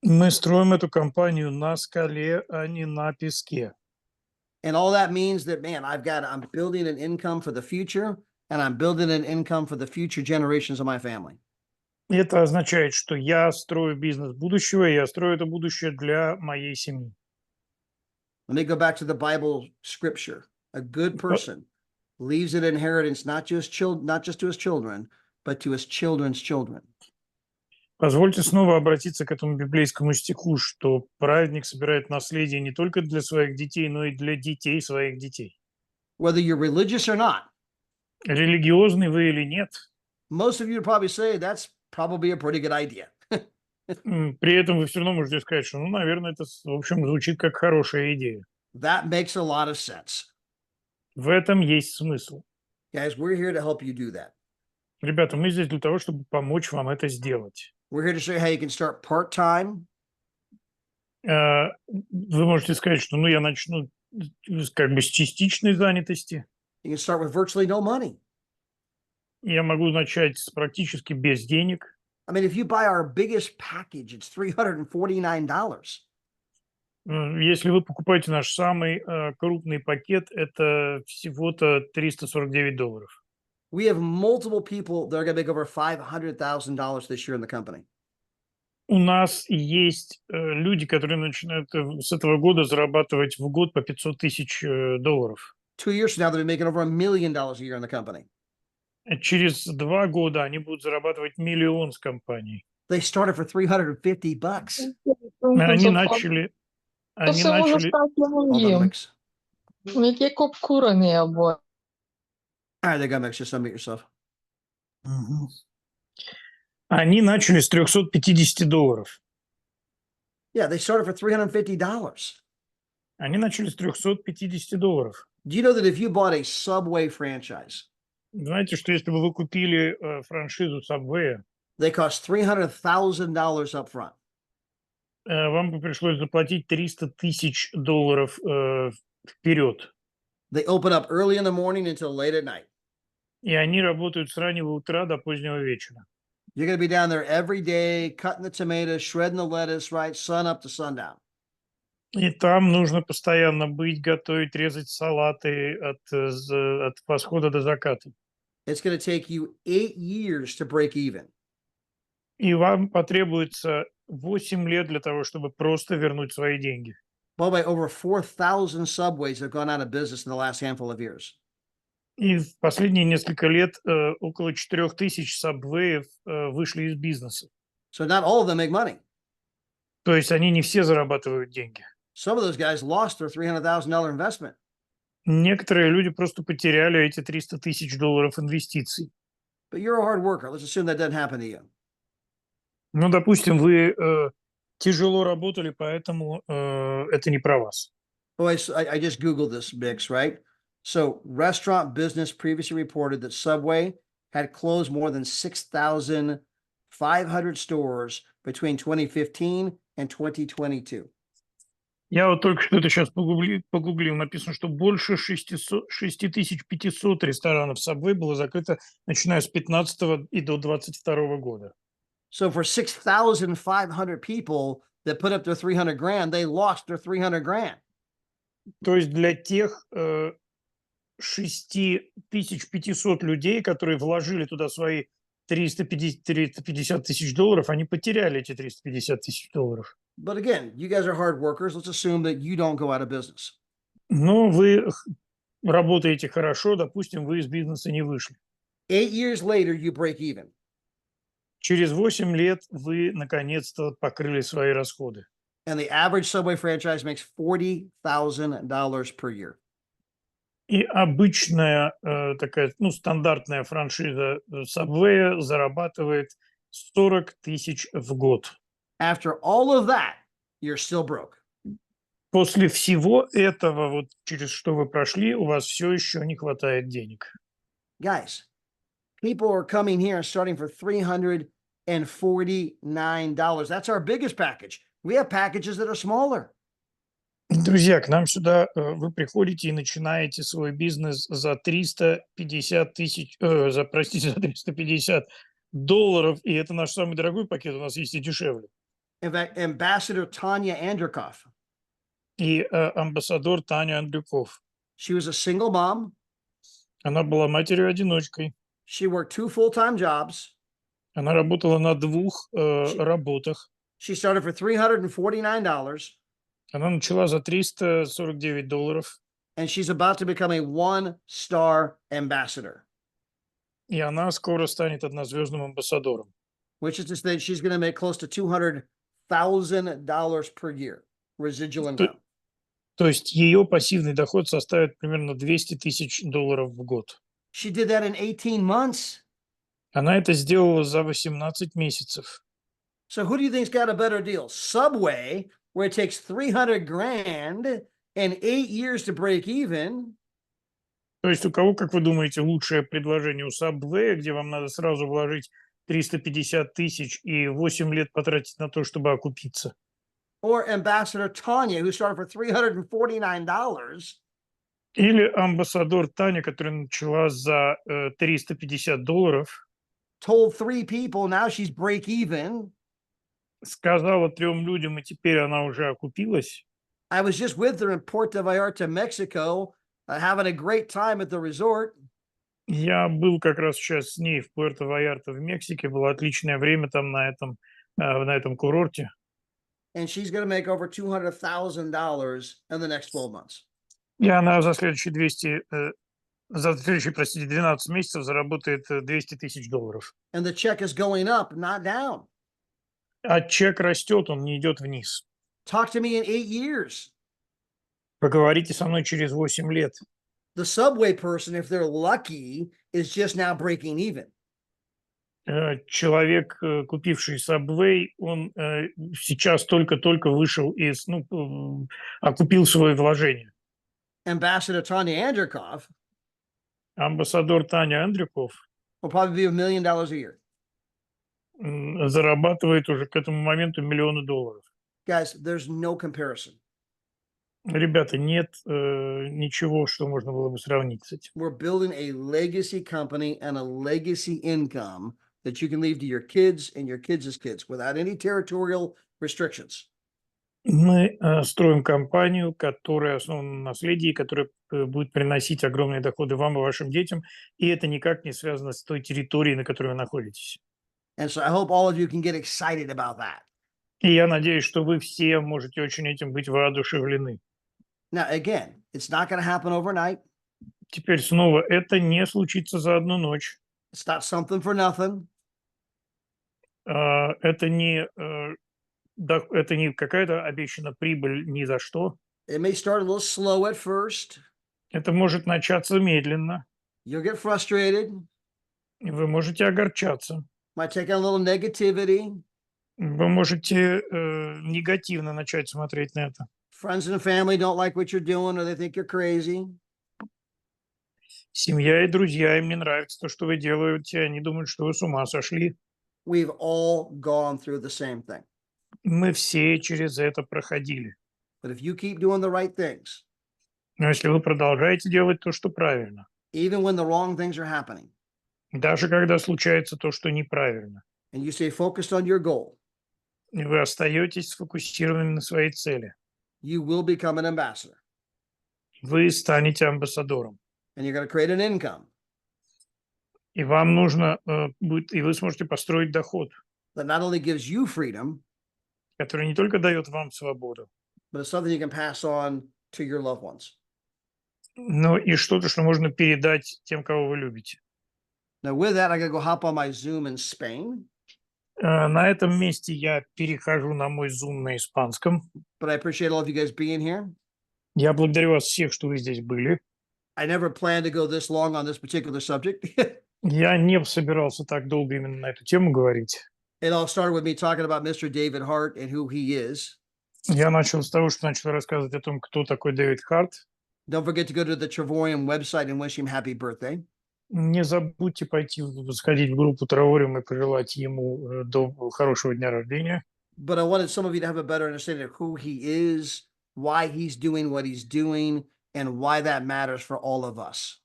Мы строим эту компанию на скале, а не на песке. And all that means that, man, I'm building an income for the future, and I'm building an income for the future generations of my family. Это означает, что я строю бизнес будущего, и я строю это будущее для моей семьи. Let me go back to the Bible scripture. A good person leaves an inheritance not just to his children, but to his children's children. Позвольте снова обратиться к этому библейскому стиху, что праведник собирает наследие не только для своих детей, но и для детей своих детей. Whether you're religious or not, Религиозный вы или нет, most of you would probably say that's probably a pretty good idea. при этом вы все равно можете сказать, что, наверное, это, в общем, звучит как хорошая идея. That makes a lot of sense. В этом есть смысл. Guys, we're here to help you do that. Ребята, мы здесь для того, чтобы помочь вам это сделать. We're here to show you how you can start part-time. Вы можете сказать, что я начну как бы с частичной занятости. You can start with virtually no money. Я могу начать практически без денег. I mean, if you buy our biggest package, it's $349. Если вы покупаете наш самый крупный пакет, это всего-то $349. We have multiple people that are going to make over $500,000 this year in the company. У нас есть люди, которые начинают с этого года зарабатывать в год по $500 тысяч. 2 years from now, they'll be making over $1 million a year in the company. Через 2 года они будут зарабатывать $1 миллион с компанией. They started for $350. Они начали... То все може стати Hold on, моїм. Mix. Які обкурені обоє. All right, there you go, Mix. Just unmute yourself. Они начали с $350. Yeah, they started for $350. Они начали с $350. Do you know that if you bought a Subway franchise, Знаете, что если бы вы купили франшизу Subway, they cost $300,000 up front. вам бы пришлось заплатить $300 тысяч вперед. They open up early in the morning until late at night. И они работают с раннего утра до позднего вечера. You're going to be down there every day, cutting the tomatoes, shredding the lettuce, right? Sun up to sundown. И там нужно постоянно быть, готовить, резать салаты от восхода до заката. It's going to take you 8 years to break even. И вам потребуется 8 лет для того, чтобы просто вернуть свои деньги. By the way, over 4,000 Subways have gone out of business in the last handful of years. И в последние несколько лет около 4000 сабвеев вышли из бизнеса. So not all of them make money. То есть они не все зарабатывают деньги. Some of those guys lost their $300,000 investment. Некоторые люди просто потеряли эти $300 тысяч инвестиций. But you're a hard worker. Let's assume that doesn't happen to you. Ну, допустим, вы тяжело работали, поэтому это не про вас. Oh, I just Googled this, Bix, right? So Restaurant Business previously reported that Subway had closed more than 6,000 500 stores between 2015 and 2022. Я вот только что это сейчас погуглил. Написано, что больше 6500 ресторанов Subway было закрыто, начиная с 15 и до 22 года. So for 6,500 people that put up their 300 grand, they lost their 300 grand. То есть для тех 6500 людей, которые вложили туда свои 350 тысяч долларов, они потеряли эти 350 тысяч долларов. But again, you guys are hard workers. Let's assume that you don't go out of business. Но вы работаете хорошо, допустим, вы из бизнеса не вышли. 8 years later, you break even. Через 8 лет вы наконец-то покрыли свои расходы. And the average Subway franchise makes $40,000 per year. И обычная такая, стандартная франшиза Subway зарабатывает 40 тысяч в год. After all of that, you're still broke. После всего этого, вот через что вы прошли, у вас все еще не хватает денег. Guys, people are coming here and starting for $349. That's our biggest package. We have packages that are smaller. Друзья, к нам сюда вы приходите и начинаете свой бизнес за 350 тысяч, за 350 долларов, и это наш самый дорогой пакет, у нас есть и дешевле. In fact, Ambassador Tanya Andrikov, И амбассадор Таня Андрюков, she was a single mom. она была матерью-одиночкой, She worked 2 full-time jobs. она работала на 2 работах, She started for $349, она начала за 349 долларов, and she's about to become a 1-star ambassador, и она скоро станет однозвездным амбассадором. which is to say she's going to make close to $200,000 per year residual income. То есть ее пассивный доход составит примерно 200 тысяч долларов в год. She did that in 18 months. Она это сделала за 18 месяцев. So who do you think's got a better deal? Subway, where it takes 300 grand and 8 years to break even, То есть у кого, как вы думаете, лучшее предложение? У Subway, где вам надо сразу вложить 350 тысяч и 8 лет потратить на то, чтобы окупиться? or Ambassador Tanya, who started for $349, Или амбассадор Таня, которая начала за 350 долларов, told 3 people, now she's break even. сказала 3 людям, и теперь она уже окупилась. I was just with her in Puerto Vallarta, Mexico, having a great time at the resort. Я был как раз сейчас с ней в Пуэрто-Вальярта в Мексике. Было отличное время там на этом курорте. And she's going to make over $200,000 in the next 12 months. И она за следующие, 12 месяцев заработает 200 тысяч долларов. And the check is going up, not down. А чек растет, он не идет вниз. Talk to me in 8 years. Поговорите со мной через 8 лет. The Subway person, if they're lucky, is just now breaking even. Человек, купивший Subway, он сейчас только-только вышел из, окупил свое вложение. Ambassador Tanya Andrikov Амбассадор Таня Андрюков will probably be $1 million a year. Зарабатывает уже к этому моменту миллионы долларов. Guys, there's no comparison. Ребята, нет ничего, что можно было бы сравнить с этим. We're building a legacy company and a legacy income that you can leave to your kids and your kids' kids without any territorial restrictions. Мы строим компанию, которая основана на наследии, которая будет приносить огромные доходы вам и вашим детям, и это никак не связано с той территорией, на которой вы находитесь. And so I hope all of you can get excited about that. И я надеюсь, что вы все можете очень этим быть воодушевлены. Now, again, it's not going to happen overnight. Теперь снова, это не случится за одну ночь. It's not something for nothing. Это не какая-то обещана прибыль ни за что. It may start a little slow at first. Это может начаться медленно. You'll get frustrated. И вы можете огорчаться. Might take on a little negativity. Вы можете негативно начать смотреть на это. Friends and family don't like what you're doing, or they think you're crazy. Семья и друзья, им не нравится то, что вы делаете. Они думают, что вы с ума сошли. We've all gone through the same thing. Мы все через это проходили. But if you keep doing the right things, Но если вы продолжаете делать то, что правильно, even when the wrong things are happening, даже когда случается то, что неправильно, and you stay focused on your goal, и вы остаетесь сфокусированными на своей цели, you will become an ambassador, вы станете амбассадором. and you're going to create an income И вам нужно будет, и вы сможете построить доход, that not only gives you freedom, который не только дает вам свободу, but it's something you can pass on to your loved ones. но и что-то, что можно передать тем, кого вы любите. Now, with that, I got to go hop on my Zoom in Spain, На этом месте я перехожу на мой Zoom на испанском. but I appreciate all of you guys being here. Я благодарю вас всех, что вы здесь были. I never planned to go this long on this particular subject. Я не собирался так долго именно на эту тему говорить. It all started with me talking about Mr. David Hart and who he is. Я начал с того, что начал рассказывать о том, кто такой Дэвид Харт. Don't forget to go to the Trevorium website and wish him happy birthday. Не забудьте пойти, сходить в группу Травориум и пожелать ему хорошего дня рождения. But I wanted some of you to have a better understanding of who he is, why he's doing what he's doing, and why that matters for all of us.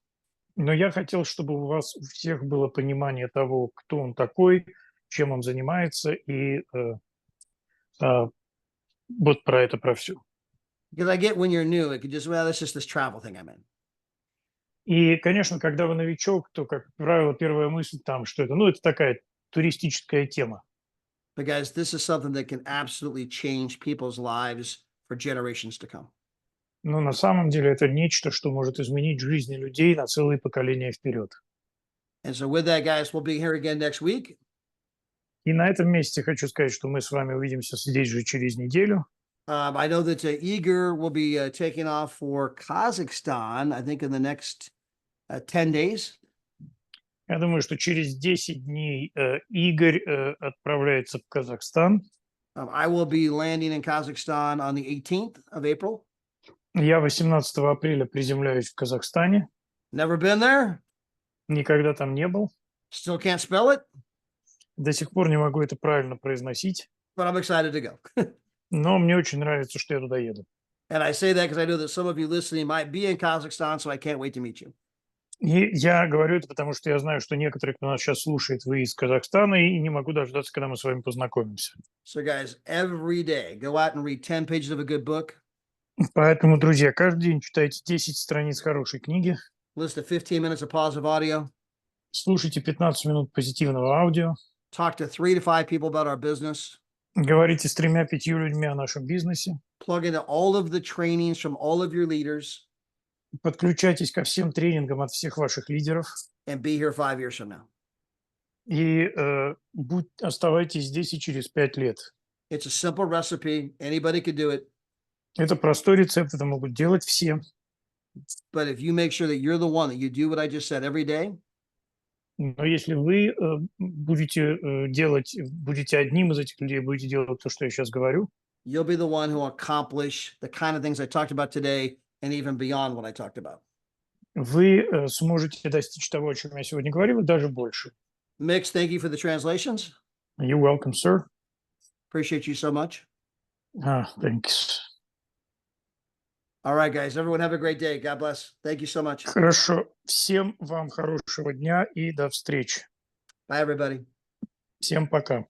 Но я хотел, чтобы у вас у всех было понимание того, кто он такой, чем он занимается, и вот про это, про все. Because I get when you're new, it could just, well, it's just this travel thing I'm in. И, конечно, когда вы новичок, то, как правило, первая мысль там, что это, это такая туристическая тема. But guys, this is something that can absolutely change people's lives for generations to come. Но на самом деле это нечто, что может изменить жизни людей на целые поколения вперед. And so with that, guys, we'll be here again next week. И на этом месте хочу сказать, что мы с вами увидимся здесь же через неделю. I know that Igor will be taking off for Kazakhstan, I think in the next 10 days. Я думаю, что через 10 дней Игорь отправляется в Казахстан. I will be landing in Kazakhstan on the 18th of April. Я 18 апреля приземляюсь в Казахстане. Never been there. Никогда там не был. Still can't spell it. До сих пор не могу это правильно произносить. But I'm excited to go. Но мне очень нравится, что я туда еду. And I say that because I know that some of you listening might be in Kazakhstan, so I can't wait to meet you. И я говорю это, потому что я знаю, что некоторые, кто нас сейчас слушает, вы из Казахстана, и не могу дождаться, когда мы с вами познакомимся. So, guys, every day, go out and read 10 pages of a good book. Поэтому, друзья, каждый день читайте 10 страниц хорошей книги, Listen to 15 minutes of positive audio. слушайте 15 минут позитивного аудио, Talk to 3 to 5 people about our business. говорите с 3-5 людьми о нашем бизнесе, Plug into all of the trainings from all of your leaders подключайтесь ко всем тренингам от всех ваших лидеров and be here 5 years from now. и оставайтесь здесь и через 5 лет. It's a simple recipe. Anybody could do it. Это простой рецепт, это могут делать все. But if you make sure that you're the one, that you do what I just said every day, Но если вы будете одним из этих людей, будете делать то, что я сейчас говорю, you'll be the one who will accomplish the kind of things I talked about today and even beyond what I talked about. вы сможете достичь того, о чем я сегодня говорил, и даже больше. Mix, thank you for the translations. You're welcome, sir. Appreciate you so much. Thanks. All right, guys. Everyone have a great day. God bless. Thank you so much. Хорошо. Всем вам хорошего дня и до встречи. Bye, everybody. Всем пока.